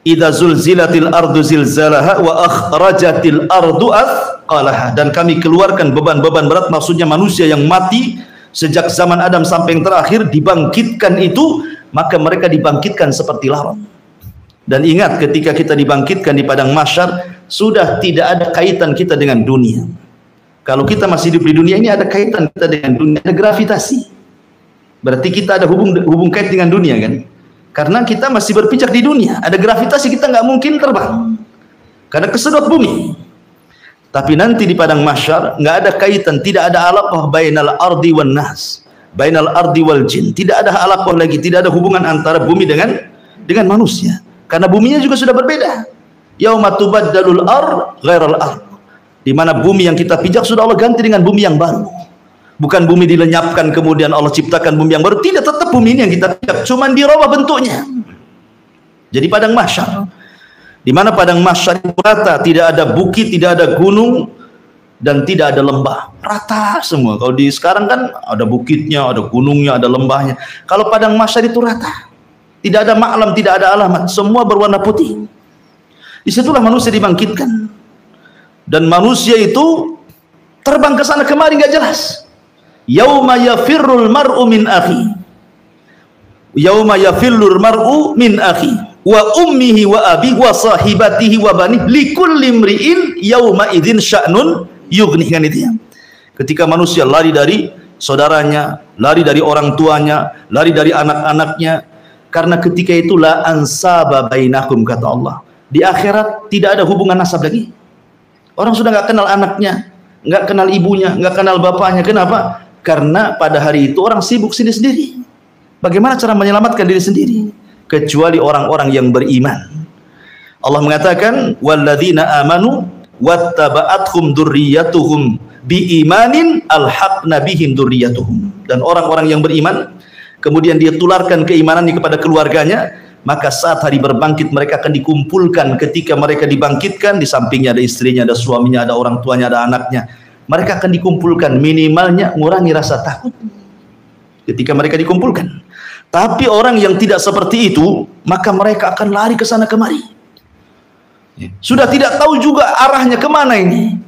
"Idza zulzilatil ardu zilzalaha wa akhrajatil ardu athqalaha." Dan kami keluarkan beban-beban berat, maksudnya manusia yang mati sejak zaman Adam sampai yang terakhir dibangkitkan itu, maka mereka dibangkitkan seperti laron. Dan ingat, ketika kita dibangkitkan di padang mahsyar, sudah tidak ada kaitan kita dengan dunia. Kalau kita masih hidup di dunia ini, ada kaitan kita dengan dunia, ada gravitasi. Berarti kita ada hubung kait dengan dunia kan? Karena kita masih berpijak di dunia, ada gravitasi, kita nggak mungkin terbang karena kesedot bumi. Tapi nanti di padang mahsyar nggak ada kaitan, tidak ada alaqah bainal ardi wan nas, bainal ardi wal jin. Tidak ada alaqah lagi, tidak ada hubungan antara bumi dengan manusia. Karena buminya juga sudah berbeda. Yauma tubaddalul ard ghairal ard. Di mana bumi yang kita pijak sudah Allah ganti dengan bumi yang baru. Bukan bumi dilenyapkan kemudian Allah ciptakan bumi yang baru, tidak, tetap bumi ini yang kita pijak, cuman dirubah bentuknya. Jadi padang mahsyar, di mana padang mahsyar itu rata, tidak ada bukit, tidak ada gunung, dan tidak ada lembah, rata semua. Kalau di sekarang kan ada bukitnya, ada gunungnya, ada lembahnya. Kalau padang mahsyar itu rata, tidak ada maklam, tidak ada alamat, semua berwarna putih. Disitulah manusia dibangkitkan, dan manusia itu terbang ke sana kemari nggak jelas. Yauma yafirrul mar'u min akhi, yauma yafirrul mar'u min akhi wa ummihi wa abi wa sahibatihi wa bani likulli imri'in yauma idzin sya'nun yughnih. Kan itu ya. Ketika manusia lari dari saudaranya, lari dari orang tuanya, lari dari anak-anaknya, karena ketika itu la ansaba bainakum, kata Allah. Di akhirat tidak ada hubungan nasab lagi. Orang sudah nggak kenal anaknya, nggak kenal ibunya, nggak kenal bapaknya. Kenapa? Karena pada hari itu orang sibuk sendiri-sendiri. Bagaimana cara menyelamatkan diri sendiri? Kecuali orang-orang yang beriman. Allah mengatakan, walladzina amanu wattaba'athum dzurriyyatuhum biimanin alhaqna bihim dzurriyyatuhum. Dan orang-orang yang beriman, kemudian dia tularkan keimanannya kepada keluarganya, maka saat hari berbangkit mereka akan dikumpulkan. Ketika mereka dibangkitkan, di sampingnya ada istrinya, ada suaminya, ada orang tuanya, ada anaknya. Mereka akan dikumpulkan, minimalnya mengurangi rasa takut ketika mereka dikumpulkan. Tapi orang yang tidak seperti itu, maka mereka akan lari ke sana kemari. Sudah tidak tahu juga arahnya kemana ini.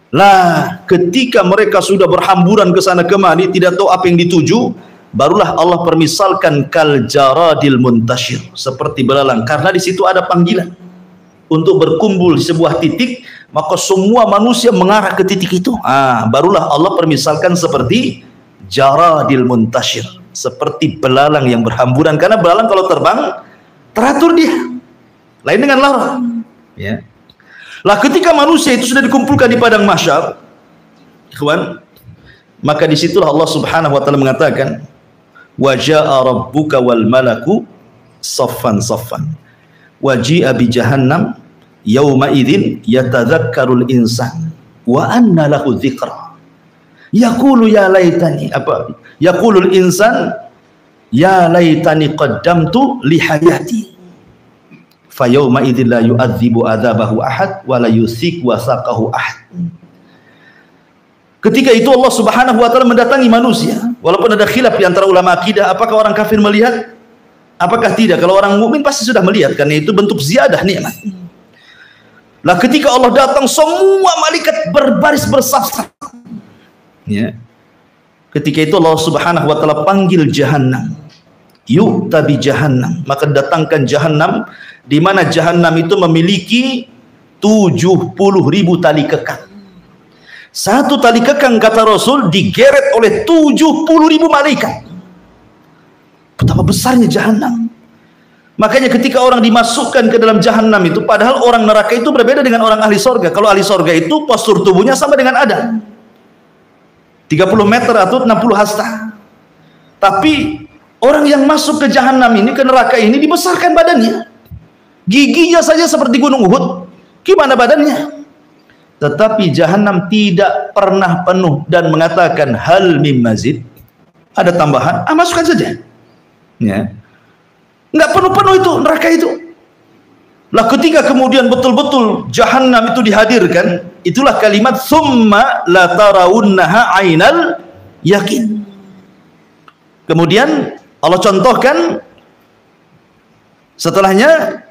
Lah, ketika mereka sudah berhamburan ke sana kemari, tidak tahu apa yang dituju, barulah Allah permisalkan kal jaradil muntashir, seperti belalang. Karena di situ ada panggilan untuk berkumpul di sebuah titik, maka semua manusia mengarah ke titik itu. Barulah Allah permisalkan seperti jaradil muntashir, seperti belalang yang berhamburan. Karena belalang kalau terbang teratur dia, lain dengan laron. Ya. Lah ketika manusia itu sudah dikumpulkan di padang mahsyar, ikhwan, maka disitulah Allah Subhanahu wa taala mengatakan, wa jaa rabbuka wal malaku saffan saffan waji'a bi jahannam yauma idzin yatadzakkarul insan wa anna lahu dzikra yaqulu ya laitani yaqulul insan ya laitani qaddamtu li hayati fa yauma idzin la yu'adzibu adzabahu ahad wa la yusik wasaqahu ahad. Ketika itu Allah Subhanahu wa taala mendatangi manusia, walaupun ada khilaf di antara ulama akidah, apakah orang kafir melihat? Apakah tidak? Kalau orang mukmin pasti sudah melihat, karena itu bentuk ziyadah nikmat. Lah ketika Allah datang, semua malaikat berbaris bersaf-saf. Ya. Ketika itu Allah Subhanahu wa taala panggil Jahannam. Yu'ta bi Jahannam, maka datangkan Jahannam, di mana Jahannam itu memiliki 70.000 tali kekang. Satu tali kekang, kata Rasul, digeret oleh 70.000 malaikat. Betapa besarnya Jahannam. Makanya ketika orang dimasukkan ke dalam Jahannam itu, padahal orang neraka itu berbeda dengan orang ahli sorga. Kalau ahli sorga itu postur tubuhnya sama dengan Adam, 30 meter atau 60 hasta. Tapi orang yang masuk ke Jahannam ini, ke neraka ini, dibesarkan badannya. Giginya saja seperti gunung Uhud. Gimana badannya? Tetapi Jahannam tidak pernah penuh dan mengatakan hal mim mazid. Ada tambahan? Masukkan saja. Ya. Nggak penuh-penuh itu neraka itu. Lah ketika kemudian betul-betul Jahannam itu dihadirkan, itulah kalimat summa la tarawunnaha ainal yakin. Kemudian Allah contohkan setelahnya,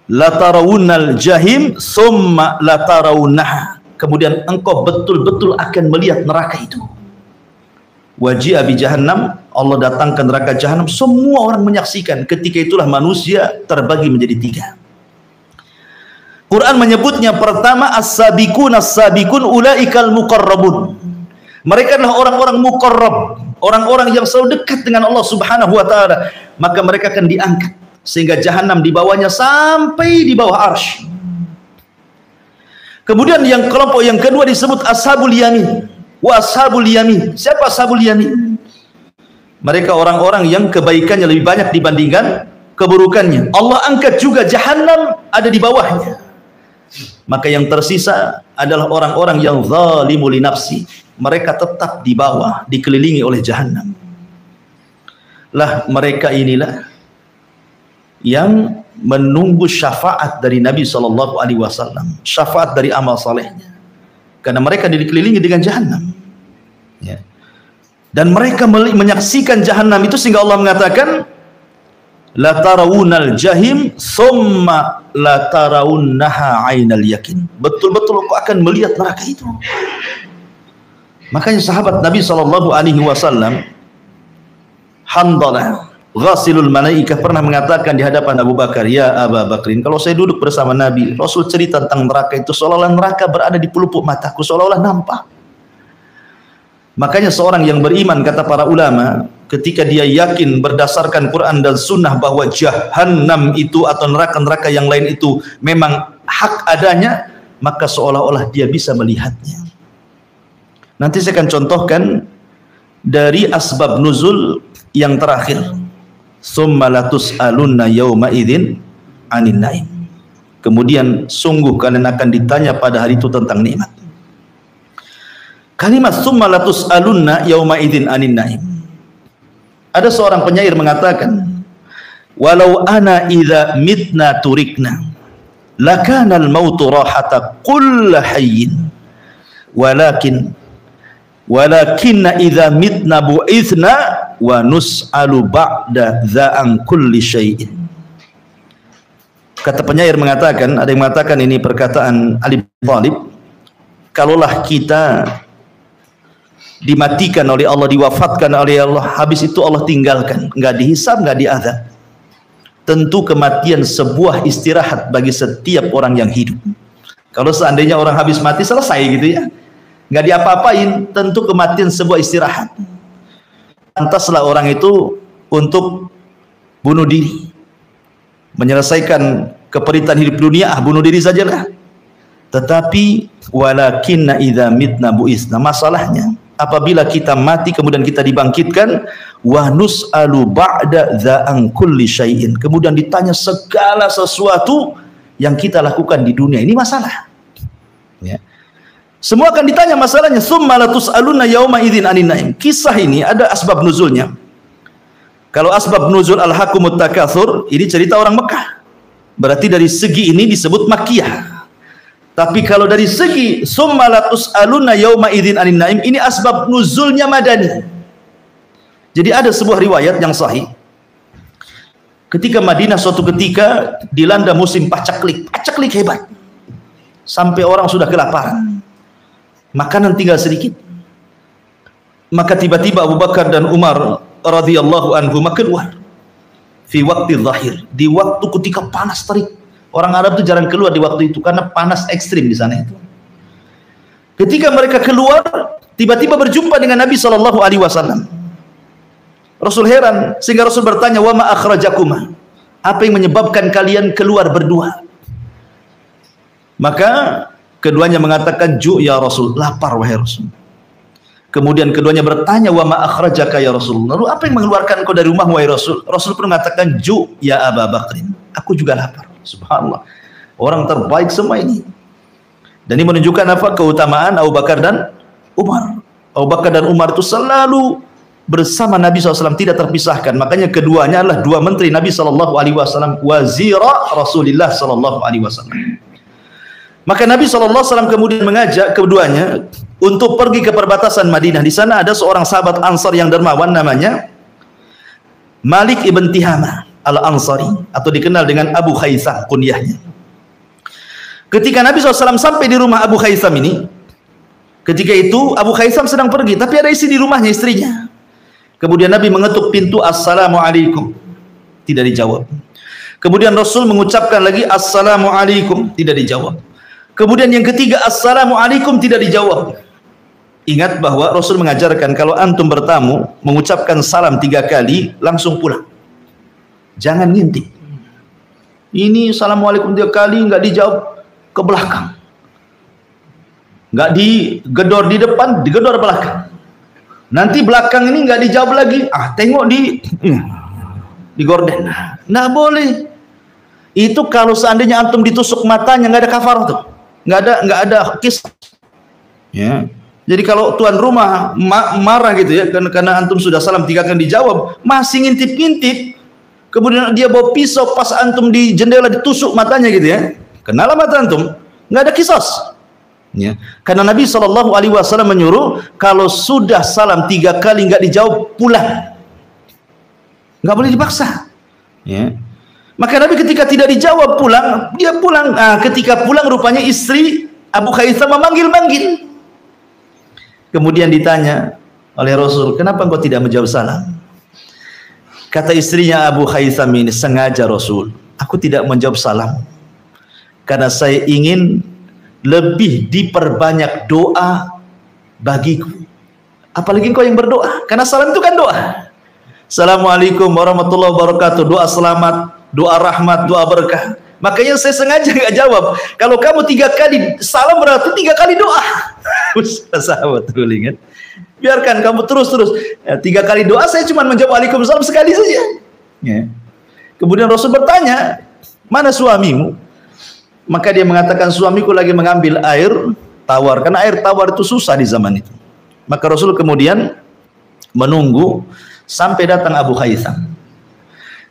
la tarawunnal jahim summa la tarawunnaha. Kemudian engkau betul-betul akan melihat neraka itu. Waji'a bi Jahannam, Allah datangkan neraka Jahannam, semua orang menyaksikan. Ketika itulah manusia terbagi menjadi 3. Quran menyebutnya pertama as-sabiqun as-sabiqun ulaikal muqarrabun. Mereka adalah orang-orang muqarrab, orang-orang yang selalu dekat dengan Allah Subhanahu wa taala. Maka mereka akan diangkat sehingga Jahannam di bawahnya sampai di bawah arsy. Kemudian yang kelompok yang kedua disebut ashabul yamin. Wa ashabul yamin. Siapa ashabul yamin? Mereka orang-orang yang kebaikannya lebih banyak dibandingkan keburukannya. Allah angkat juga Jahannam ada di bawahnya. Maka yang tersisa adalah orang-orang yang zalimu li nafsi. Mereka tetap di bawah, dikelilingi oleh Jahannam. Lah mereka inilah yang menunggu syafaat dari Nabi SAW, syafaat dari amal salehnya. Karena mereka dikelilingi dengan Jahannam. Ya. Dan mereka menyaksikan Jahannam itu sehingga Allah mengatakan la tarawunal jahim summa la tarawunnaha ainal yakin. Betul-betul kau akan melihat neraka itu. Makanya sahabat Nabi SAW, Handalah Ghasilul Malaikah, pernah mengatakan di hadapan Abu Bakar, ya Abu Bakrin, kalau saya duduk bersama Nabi, Rasul cerita tentang neraka itu seolah-olah neraka berada di pelupuk mataku, seolah-olah nampak. Makanya seorang yang beriman, kata para ulama, ketika dia yakin berdasarkan Quran dan Sunnah bahwa Jahannam itu atau neraka-neraka yang lain itu memang hak adanya, maka seolah-olah dia bisa melihatnya. Nanti saya akan contohkan dari asbab nuzul yang terakhir. Summa latus'alunna yawma idzin 'anin naim. Kemudian sungguh kalian akan ditanya pada hari itu tentang nikmat. Kalimat summa latus'alunna yawma idzin 'anin naim. Ada seorang penyair mengatakan, walau ana idza mitna turikna lakana al-mautu rahata kull hayyin walakinna idza mitna bu'ithna wa nus'alu ba'da dza'an kulli syai'in. Kata penyair mengatakan, ada yang mengatakan ini perkataan Ali bin Thalib, kalaulah kita dimatikan oleh Allah, diwafatkan oleh Allah, habis itu Allah tinggalkan, nggak dihisab, nggak diazab, tentu kematian sebuah istirahat bagi setiap orang yang hidup. Kalau seandainya orang habis mati selesai gitu ya, nggak diapa-apain, tentu kematian sebuah istirahat. Pantaslah orang itu untuk bunuh diri, menyelesaikan keperitan hidup dunia, bunuh diri sajalah. Tetapi walakinna idza mitna bu'isna, masalahnya apabila kita mati kemudian kita dibangkitkan, wa nus'alu ba'da dza'an kulli syai'in, kemudian ditanya segala sesuatu yang kita lakukan di dunia. Ini masalah. Ya. Semua akan ditanya masalahnya. Summa latus'aluna yauma idzin 'anin naim. Kisah ini ada asbab nuzulnya. Kalau asbab nuzul al-hakumut takatsur, ini cerita orang Mekah. Berarti dari segi ini disebut Makkiyah. Tapi kalau dari segi summa latus'aluna yauma idzin 'anin naim, ini asbab nuzulnya Madani. Jadi ada sebuah riwayat yang sahih Ketika Madinah suatu ketika dilanda musim pacaklik hebat. Sampai orang sudah kelaparan. Makanan tinggal sedikit. Maka tiba-tiba Abu Bakar dan Umar radhiyallahu anhuma keluar. Fi waktu zahir, di waktu ketika panas terik. Orang Arab itu jarang keluar di waktu itu karena panas ekstrim di sana itu. Ketika mereka keluar, tiba-tiba berjumpa dengan Nabi sallallahu alaihi wasallam. Rasul heran sehingga Rasul bertanya, "Wa ma akhrajakuma?" Apa yang menyebabkan kalian keluar berdua? Maka keduanya mengatakan, "Ju' ya Rasul," lapar wahai Rasul. Kemudian keduanya bertanya, "Wa ma akhrajaka ya Rasul?" Lalu apa yang mengeluarkan kau dari rumah wahai Rasul? Rasul pun mengatakan, "Ju' ya Abu Bakrin." Aku juga lapar. Subhanallah. Orang terbaik semua ini. Dan ini menunjukkan apa? Keutamaan Abu Bakar dan Umar. Abu Bakar dan Umar itu selalu bersama Nabi SAW, tidak terpisahkan. Makanya keduanya adalah dua menteri Nabi SAW, wazira Rasulullah SAW. Maka Nabi SAW kemudian mengajak keduanya untuk pergi ke perbatasan Madinah. Di sana ada seorang sahabat Ansar yang dermawan, namanya Malik ibn Tihama al-Ansari, atau dikenal dengan Abu Khaisam kunyahnya. Ketika Nabi SAW sampai di rumah Abu Khaisam ini, ketika itu Abu Khaisam sedang pergi, tapi ada isi di rumahnya, istrinya. Kemudian Nabi mengetuk pintu, "Assalamualaikum." Tidak dijawab. Kemudian Rasul mengucapkan lagi, "Assalamualaikum." Tidak dijawab. Kemudian yang ketiga, "Assalamualaikum." Tidak dijawab. Ingat bahwa Rasul mengajarkan kalau antum bertamu, mengucapkan salam 3 kali, langsung pulang. Jangan ngintip. Ini "Assalamualaikum" 3 kali, nggak dijawab, ke belakang. Nggak digedor di depan, digedor belakang. Nanti belakang ini nggak dijawab lagi, tengok di gorden. Nggak boleh. Itu kalau seandainya antum ditusuk matanya, nggak ada kafarah tuh, nggak ada kisah. Ya. Jadi kalau tuan rumah marah gitu ya, karena antum sudah salam 3 kali dijawab, masih ngintip-ngintip, kemudian dia bawa pisau pas antum di jendela ditusuk matanya gitu ya, kenalah mata antum, nggak ada kisah. Ya. Karena Nabi SAW menyuruh kalau sudah salam 3 kali nggak dijawab, pulang, nggak boleh dipaksa. Ya. Maka Nabi ketika tidak dijawab pulang, dia pulang. Ketika pulang rupanya istri Abu Khaisam memanggil-manggil. Kemudian ditanya oleh Rasul, "Kenapa engkau tidak menjawab salam?" Kata istrinya Abu Khaisam ini, "Sengaja Rasul, aku tidak menjawab salam karena saya ingin lebih diperbanyak doa bagiku. Apalagi engkau yang berdoa, karena salam itu kan doa. Assalamualaikum warahmatullahi wabarakatuh, doa selamat, doa rahmat, doa berkah. Makanya saya sengaja nggak jawab. Kalau kamu 3 kali salam berarti 3 kali doa." Sahabat dulu kan, biarkan kamu terus 3 kali doa, saya cuma menjawab waalaikumsalam sekali saja. Ya. Kemudian Rasul bertanya, "Mana suamimu?" Maka dia mengatakan, "Suamiku lagi mengambil air tawar," karena air tawar itu susah di zaman itu. Maka Rasul kemudian menunggu sampai datang Abu Khaisam.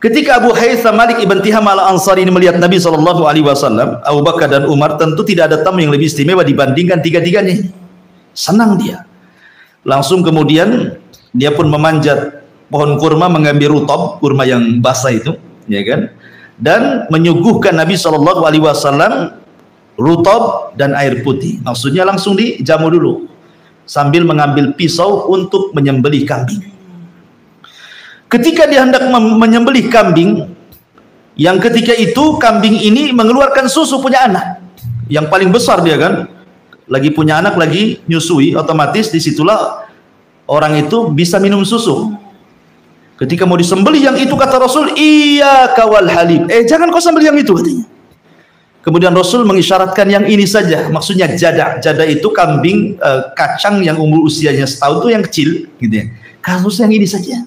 Ketika Abu Khaisam Malik ibn Tiham al-Ansari ini melihat Nabi SAW, Abu Bakar dan Umar, tentu tidak ada tamu yang lebih istimewa dibandingkan 3-tiganya. Senang dia. Langsung kemudian dia pun memanjat pohon kurma, mengambil rutab, kurma yang basah itu, ya kan? Dan menyuguhkan Nabi SAW rutab dan air putih. Maksudnya langsung dijamu dulu sambil mengambil pisau untuk menyembelih kambing. Ketika dia hendak menyembelih kambing, yang ketika itu kambing ini mengeluarkan susu, punya anak yang paling besar, dia kan lagi punya anak, lagi nyusui, otomatis disitulah orang itu bisa minum susu. Ketika mau disembelih yang itu, kata Rasul, "Iya kawal halib." Jangan kau sembelih yang itu, katanya. Kemudian Rasul mengisyaratkan yang ini saja, maksudnya jada. Jada itu kambing kacang yang umur usianya setahun, itu yang kecil gitu ya. Kasus yang ini saja.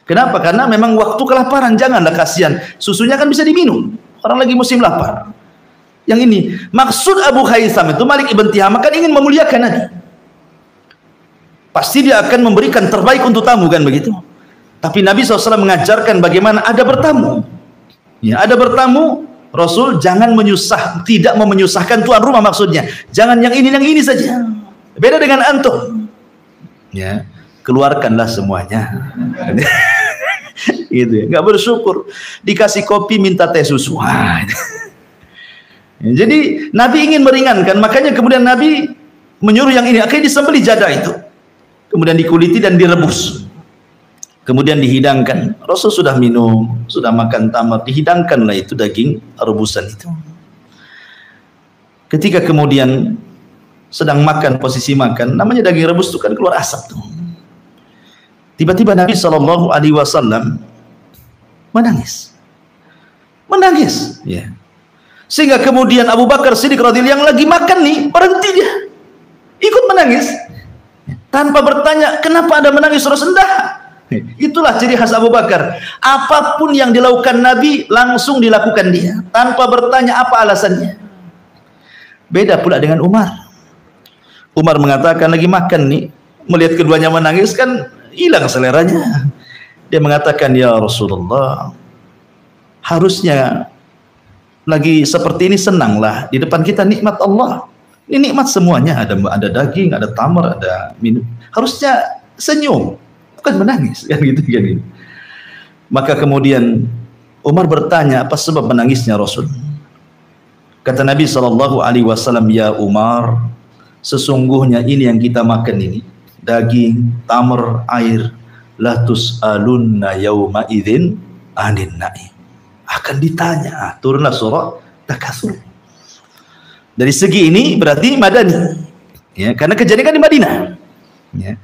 Kenapa? Karena memang waktu kelaparan, janganlah kasihan. Susunya kan bisa diminum. Orang lagi musim lapar. Yang ini, maksud Abu Khaisam itu Malik ibn Tiham kan ingin memuliakan Nabi. Pasti dia akan memberikan terbaik untuk tamu, kan begitu. Tapi Nabi SAW mengajarkan bagaimana ada bertamu. Ya, ada bertamu, Rasul jangan tidak mau menyusahkan tuan rumah, maksudnya. Jangan yang ini saja. Beda dengan antum. Ya, keluarkanlah semuanya. gitu ya. Nggak bersyukur. Dikasih kopi minta teh susu. Jadi Nabi ingin meringankan, makanya kemudian Nabi menyuruh yang ini. Akhirnya disembelih jadah itu, kemudian dikuliti dan direbus, kemudian dihidangkan. Rasul sudah minum, sudah makan tamar, dihidangkanlah itu daging rebusan itu. Ketika kemudian sedang makan, posisi makan, namanya daging rebus itu kan keluar asap tuh. Tiba-tiba Nabi SAW menangis, ya. Sehingga kemudian Abu Bakar Siddiq radhiyallahu yang lagi makan nih berhenti, dia ikut menangis tanpa bertanya kenapa Anda menangis Rasulullah. Itulah ciri khas Abu Bakar. Apapun yang dilakukan Nabi langsung dilakukan dia tanpa bertanya apa alasannya. Beda pula dengan Umar. Umar mengatakan lagi makan nih, melihat keduanya menangis kan hilang seleranya. Dia mengatakan, ya Rasulullah, harusnya lagi seperti ini senanglah, di depan kita nikmat Allah. Ini nikmat semuanya, ada daging, ada tamar, ada minum. Harusnya senyum, bukan menangis, kan gitu kan. Maka kemudian Umar bertanya, apa sebab menangisnya Rasul? Kata Nabi SAW, ya Umar, sesungguhnya ini yang kita makan ini, daging, tamar, air, la tus'alunna yawma idzin anin na'im. Akan ditanya. Turunlah surah Takatsur. Dari segi ini berarti Madani, ya, karena kejadian kan di Madinah, ya.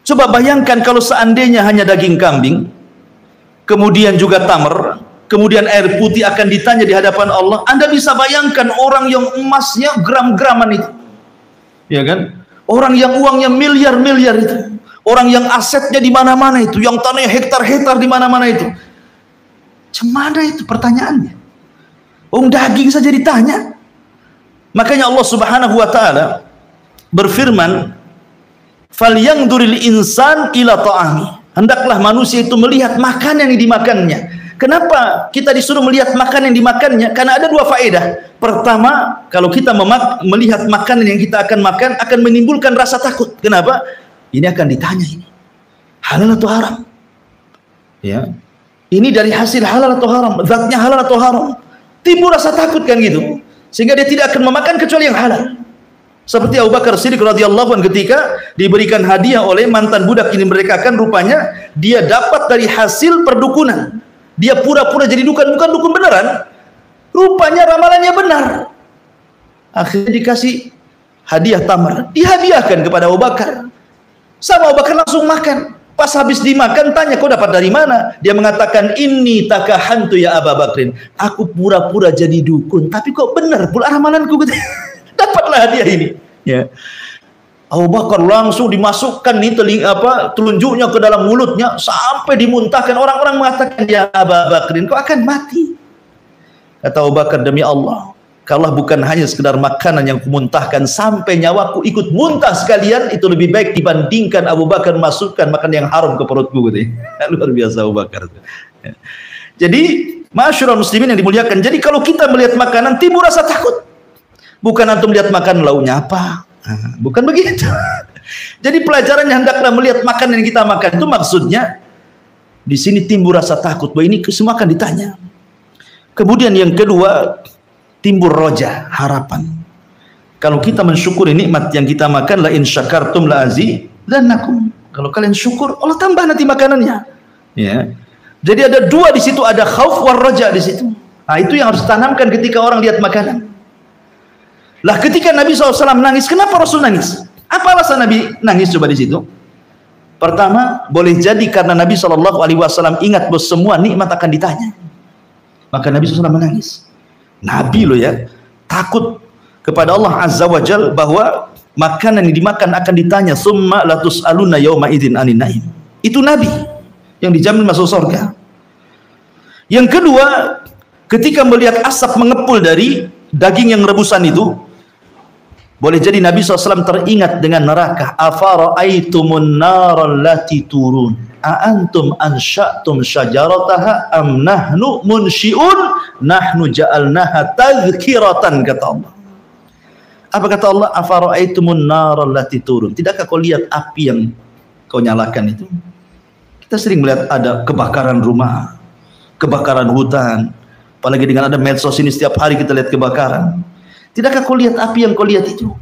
Coba bayangkan kalau seandainya hanya daging kambing, kemudian juga tamar, kemudian air putih akan ditanya di hadapan Allah. Anda bisa bayangkan orang yang emasnya gram-graman itu, ya kan? Orang yang uangnya miliar-miliar itu, orang yang asetnya di mana-mana itu, yang tanahnya hektar-hektar di mana-mana itu. Cemana itu pertanyaannya? Daging saja ditanya. Makanya Allah Subhanahu wa taala berfirman, "Falyanzuril insan ila ta'ami." Hendaklah manusia itu melihat makanan yang dimakannya. Kenapa kita disuruh melihat makanan yang dimakannya? Karena ada dua faedah. Pertama, kalau kita melihat makanan yang kita akan makan akan menimbulkan rasa takut. Kenapa? Ini akan ditanya ini. Halal atau haram? Ya. Ini dari hasil halal atau haram, zatnya halal atau haram. Timbul rasa takut kan gitu. Sehingga dia tidak akan memakan kecuali yang halal. Seperti Abu Bakar Siddiq radhiyallahu anhu ketika diberikan hadiah oleh mantan budak ini, mereka kan rupanya dia dapat dari hasil perdukunan. Dia pura-pura jadi dukun, bukan dukun beneran. Rupanya ramalannya benar. Akhirnya dikasih hadiah tamar, dihadiahkan kepada Abu Bakar. Sama Abu Bakar langsung makan. Pas habis dimakan tanya, kau dapat dari mana? Dia mengatakan, inni takahantu ya Abu Bakrin. Aku pura-pura jadi dukun, tapi kok benar pula ramalanku. Dapatlah hadiah ini. Ya. Abu Bakar langsung dimasukkan nih telunjuknya ke dalam mulutnya sampai dimuntahkan. Orang-orang mengatakan, ya Abu Bakrin, kau akan mati. Kata Abu Bakar, demi Allah, kalau bukan hanya sekedar makanan yang kumuntahkan sampai nyawaku ikut muntah sekalian, itu lebih baik dibandingkan Abu Bakar masukkan makan yang haram ke perutku gitu. Luar biasa Abu Bakar. Jadi masyarul muslimin yang dimuliakan, jadi kalau kita melihat makanan timbul rasa takut. Bukan antum lihat makan launya apa, bukan begitu. Jadi pelajarannya hendaklah melihat makanan yang kita makan itu maksudnya di sini timbul rasa takut bahwa ini semua akan ditanya. Kemudian yang kedua, timbul roja, harapan. Kalau kita mensyukuri nikmat yang kita makan, la in syakartum la azidannakum. Kalau kalian syukur, Allah tambah nanti makanannya. Ya. Jadi ada dua di situ, ada khauf war roja di situ. Nah, itu yang harus ditanamkan ketika orang lihat makanan. Lah ketika Nabi SAW nangis, kenapa Rasul nangis? Apa alasan Nabi nangis coba di situ? Pertama, boleh jadi karena Nabi SAW ingat bahwa semua nikmat akan ditanya. Maka Nabi SAW menangis. Nabi loh ya, takut kepada Allah Azza wa Jal bahwa makanan yang dimakan akan ditanya, summa latus aluna yawma idzin anin naim. Itu Nabi yang dijamin masuk surga. Yang kedua, ketika melihat asap mengepul dari daging yang rebusan itu, boleh jadi Nabi SAW teringat dengan neraka. Afara'aitumun naral lati turun a'antum ansha'tum syajarataha am nahnu munsyi'un nahnu ja'alnaha tadhkiratan, kata Allah. Apa kata Allah? Afara'aitumun naral lati turun. Tidakkah kau lihat api yang kau nyalakan itu? Kita sering melihat ada kebakaran rumah, kebakaran hutan, apalagi dengan ada medsos ini setiap hari kita lihat kebakaran. Tidakkah kau lihat api yang kau lihat itu?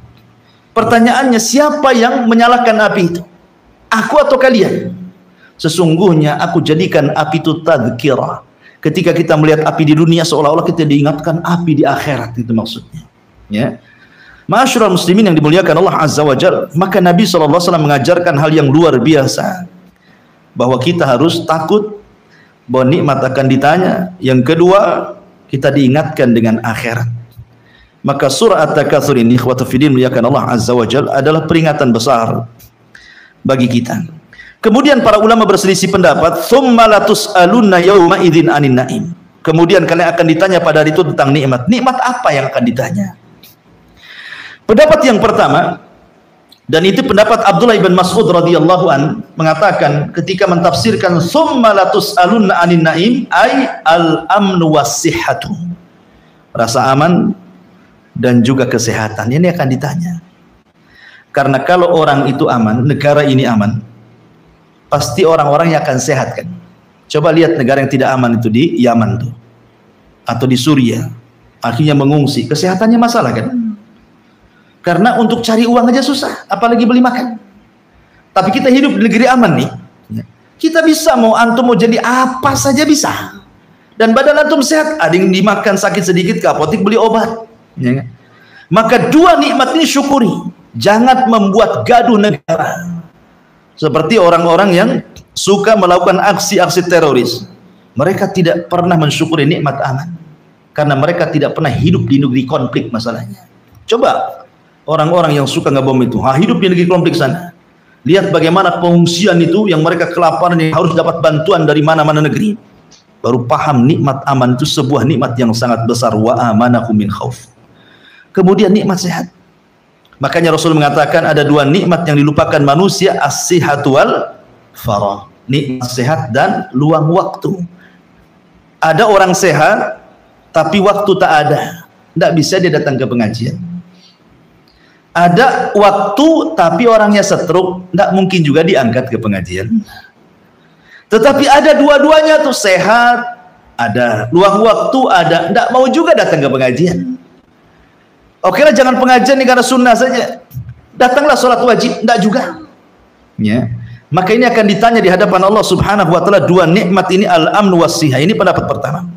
Pertanyaannya, siapa yang menyalakan api itu? Aku atau kalian? Sesungguhnya aku jadikan api itu tadhkirah. Ketika kita melihat api di dunia, seolah-olah kita diingatkan api di akhirat, itu maksudnya. Ya. Ma'asyiral muslimin yang dimuliakan Allah Azza wa Jalla, maka Nabi SAW mengajarkan hal yang luar biasa, bahwa kita harus takut bahwa nikmat akan ditanya. Yang kedua, kita diingatkan dengan akhirat. Maka surah At-Takatsur ini, ikhwatu fiddin muliakan Allah Azza wa Jalla, adalah peringatan besar bagi kita. Kemudian para ulama berselisih pendapat, tsumma latus'alunna yauma idzin 'anin na'im. Kemudian kalian akan ditanya pada hari itu tentang nikmat. Nikmat apa yang akan ditanya? Pendapat yang pertama, dan itu pendapat Abdullah ibn Mas'ud radhiyallahu an, mengatakan ketika mentafsirkan tsumma latus'alunna 'anin na'im, ay al-amnu was-sihhatu. Rasa aman dan juga kesehatan ini akan ditanya. Karena kalau orang itu aman, negara ini aman, pasti orang-orangnya akan sehat kan. Coba lihat negara yang tidak aman itu di Yaman tuh, atau di Suriah, akhirnya mengungsi, kesehatannya masalah kan. Karena untuk cari uang aja susah, apalagi beli makan. Tapi kita hidup di negeri aman nih. Kita bisa, mau antum mau jadi apa saja bisa. Dan badan antum sehat, ada yang dimakan sakit sedikit ke apotek beli obat. Ya. Maka dua nikmat ini syukuri. Jangan membuat gaduh negara. Seperti orang-orang yang suka melakukan aksi-aksi teroris. Mereka tidak pernah mensyukuri nikmat aman. Karena mereka tidak pernah hidup di negeri konflik masalahnya. Coba orang-orang yang suka ngebom itu, hidup di negeri konflik sana. Lihat bagaimana pengungsian itu yang mereka kelaparan, yang harus dapat bantuan dari mana-mana negeri. Baru paham nikmat aman itu sebuah nikmat yang sangat besar. Wa amanakum min khauf. Kemudian nikmat sehat. Makanya Rasul mengatakan ada dua nikmat yang dilupakan manusia, as-sihhatu wal faragh. Nikmat sehat dan luang waktu. Ada orang sehat tapi waktu tak ada. Tidak bisa dia datang ke pengajian. Ada waktu tapi orangnya stroke, tidak mungkin juga diangkat ke pengajian. Tetapi ada dua-duanya tuh, sehat ada, luang waktu ada, tidak mau juga datang ke pengajian. Oke lah, jangan pengajian nih karena sunnah saja, datanglah sholat wajib, tidak juga. Ya. Maka ini akan ditanya di hadapan Allah Subhanahu wa taala, dua nikmat ini, al-amn was-sihah. Ini pendapat pertama.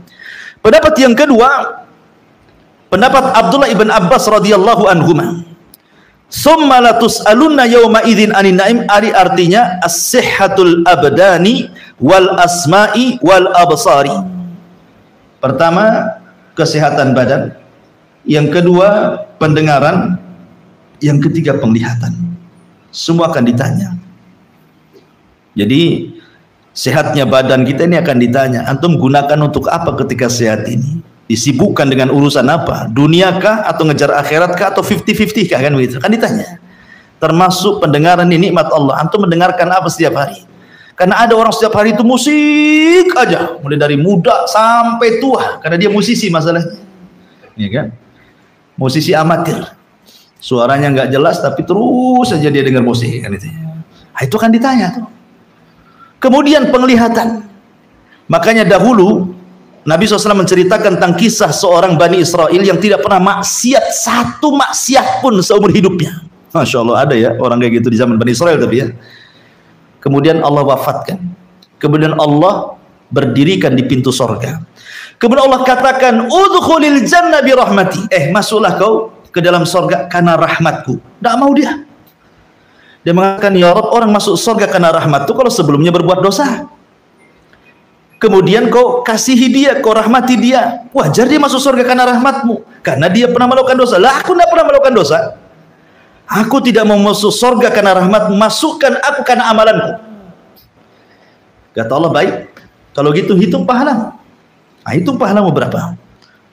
Pendapat yang kedua, pendapat Abdullah ibn Abbas radhiyallahu anhuma. Summa latus'alunna yawma idzin 'anin na'im, artinya as-sihhatul abdani wal asma'i wal absari. Pertama, kesehatan badan. Yang kedua, pendengaran. Yang ketiga, penglihatan. Semua akan ditanya. Jadi sehatnya badan kita ini akan ditanya. Antum gunakan untuk apa ketika sehat ini? Disibukkan dengan urusan apa? Dunia kah atau ngejar akhirat kah atau 50-50 kah, kan begitu? Kan ditanya. Termasuk pendengaran ini nikmat Allah. Antum mendengarkan apa setiap hari? Karena ada orang setiap hari itu musik aja, mulai dari muda sampai tua, karena dia musisi masalahnya. Ya kan? Musisi amatir. Suaranya nggak jelas tapi terus saja dia dengar musik kan itu. Nah, itu kan ditanya tuh. Kemudian penglihatan. Makanya dahulu Nabi SAW menceritakan tentang kisah seorang Bani Israel yang tidak pernah maksiat, satu maksiat pun seumur hidupnya. Masya Allah, ada ya orang kayak gitu di zaman Bani Israel. Tapi ya, kemudian Allah wafatkan, kemudian Allah berdirikan di pintu sorga, kemudian Allah katakan udkhulil jannah bi rahmati, masuklah kau ke dalam sorga karena rahmatku. Tidak mau dia mengatakan, ya Rabb, orang masuk sorga karena rahmatku kalau sebelumnya berbuat dosa. Kemudian kau kasihi dia, kau rahmati dia, wajar dia masuk surga karena rahmatmu, karena dia pernah melakukan dosa. Lah aku tidak pernah melakukan dosa, aku tidak mau masuk surga karena rahmatmu, masukkan aku karena amalanku. Kata Allah, baik, kalau gitu hitung pahalamu. Nah, hitung pahalamu berapa?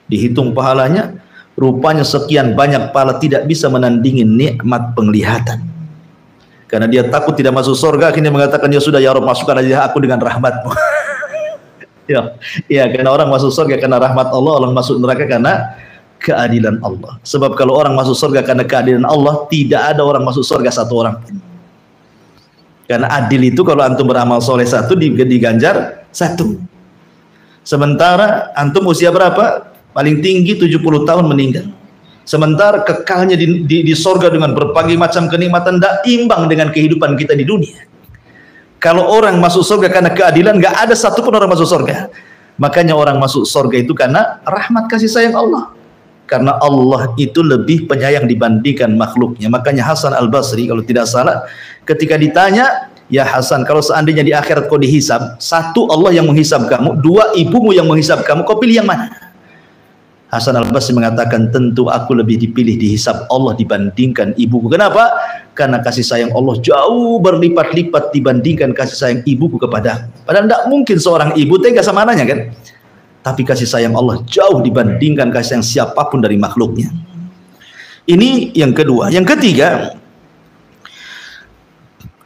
Dihitung pahalanya, rupanya sekian banyak pahala, tidak bisa menandingi nikmat penglihatan. Karena dia takut tidak masuk surga, akhirnya mengatakan, ya sudah ya Rabb, masukkan aja aku dengan rahmatmu. Ya, karena orang masuk surga karena rahmat Allah, orang masuk neraka karena keadilan Allah. Sebab kalau orang masuk surga karena keadilan Allah, tidak ada orang masuk surga satu orang pun. Karena adil itu kalau antum beramal soleh satu diganjar satu. Sementara antum usia berapa? Paling tinggi 70 tahun meninggal. Sementara kekalnya di sorga dengan berbagai macam kenikmatan tidak imbang dengan kehidupan kita di dunia. Kalau orang masuk surga karena keadilan, nggak ada satupun orang masuk surga. Makanya orang masuk surga itu karena rahmat kasih sayang Allah. Karena Allah itu lebih penyayang dibandingkan makhluknya. Makanya Hasan Al-Basri kalau tidak salah, ketika ditanya, ya Hasan, kalau seandainya di akhirat kau dihisab, satu Allah yang menghisab kamu, dua ibumu yang menghisab kamu, kau pilih yang mana? Hasan Al-Basri mengatakan, tentu aku lebih dipilih dihisab Allah dibandingkan ibuku. Kenapa? Karena kasih sayang Allah jauh berlipat-lipat dibandingkan kasih sayang ibuku kepada. Padahal tidak mungkin seorang ibu tega sama anaknya kan? Tapi kasih sayang Allah jauh dibandingkan kasih sayang siapapun dari makhluknya. Ini yang kedua. Yang ketiga,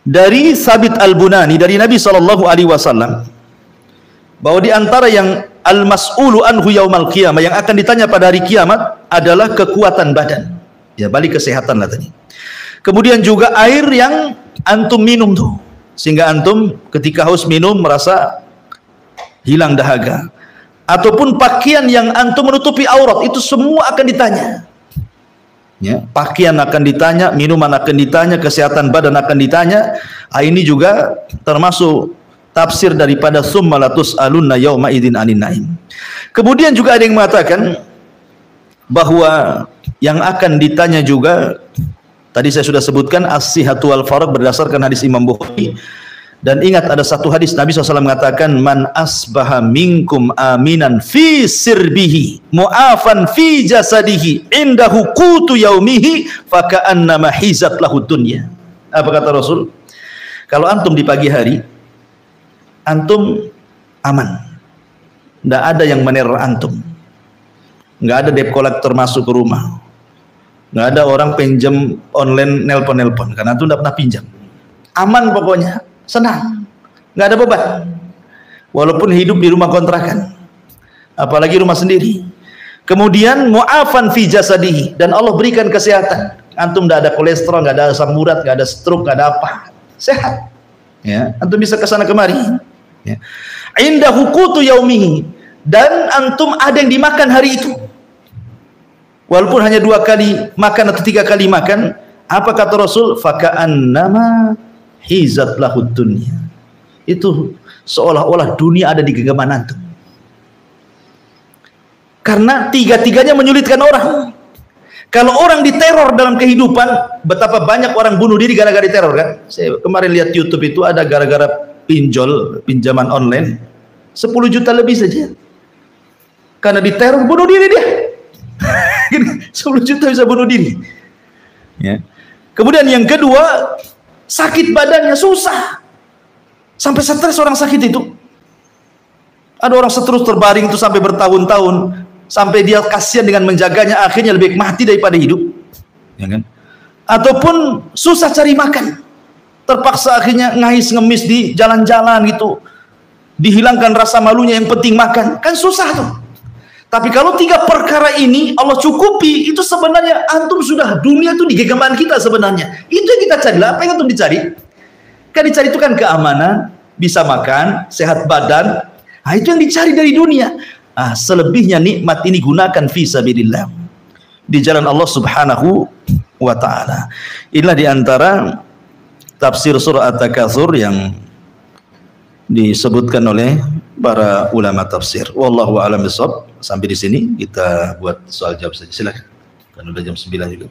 dari Sabit Al-Bunani dari Nabi SAW, bahwa di antara yang al-mas'ulu anhu yaumal qiyamah, yang akan ditanya pada hari kiamat, adalah kekuatan badan. Ya, balik kesehatan lah tadi. Kemudian juga air yang antum minum tuh, sehingga antum ketika haus minum merasa hilang dahaga. Ataupun pakaian yang antum menutupi aurat, itu semua akan ditanya. Ya, pakaian akan ditanya, minuman akan ditanya, kesehatan badan akan ditanya. Ini juga termasuk tafsir daripada summa latus'alunna yauma idzin 'anin na'im. Kemudian juga ada yang mengatakan bahwa yang akan ditanya juga, tadi saya sudah sebutkan as-sihhatu wal faragh berdasarkan hadis Imam Bukhari. Dan ingat ada satu hadis Nabi SAW mengatakan, man asbaha minkum aminan fi sirbihi mu'afan fi jasadihi indahu qutu yaumihi faka'annama hizat lahu dunya. Apa kata Rasul? Kalau antum di pagi hari antum aman, tidak ada yang meneror antum, nggak ada debt collector masuk ke rumah, nggak ada orang pinjam online nelpon karena antum tidak pernah pinjam, aman pokoknya, senang, nggak ada beban, walaupun hidup di rumah kontrakan, apalagi rumah sendiri. Kemudian mu'afan fi jasadihi, dan Allah berikan kesehatan, antum tidak ada kolesterol, nggak ada asam urat, nggak ada stroke, nggak ada apa, sehat, ya, antum bisa kesana kemari. Ya. Indahu qutu yaumihi, dan antum ada yang dimakan hari itu, walaupun hanya 2 kali makan atau 3 kali makan. Apa kata Rasul? Faka'annama hizat lahud dunya. Itu seolah-olah dunia ada di genggaman antum. Karena tiga-tiganya menyulitkan orang. Kalau orang diteror dalam kehidupan, betapa banyak orang bunuh diri gara-gara diteror kan? Saya kemarin lihat YouTube itu ada gara-gara pinjaman online 10 juta lebih saja, karena diteror bunuh diri dia. 10 juta bisa bunuh diri, ya. Kemudian yang kedua, sakit badannya susah, sampai stres orang sakit itu. Ada orang terus terbaring itu sampai bertahun-tahun, sampai dia kasihan dengan menjaganya, akhirnya lebih mati daripada hidup, ya kan? Ataupun susah cari makan, terpaksa akhirnya ngais ngemis di jalan-jalan gitu, dihilangkan rasa malunya, yang penting makan, kan susah tuh. Tapi kalau 3 perkara ini Allah cukupi, itu sebenarnya antum sudah, dunia itu di genggaman kita sebenarnya. Itu yang kita cari. Apa yang antum dicari? Kan dicari itu kan keamanan, bisa makan, sehat badan. Nah, itu yang dicari dari dunia. Selebihnya nikmat ini gunakan fi sabilillah, di jalan Allah Subhanahu wa ta'ala. Inilah diantara tafsir surah At-Takatsur yang disebutkan oleh para ulama tafsir. Wallahu a'lam bishawab. Sampai di sini kita buat soal jawab saja. Silakan. Kan udah jam 9 juga.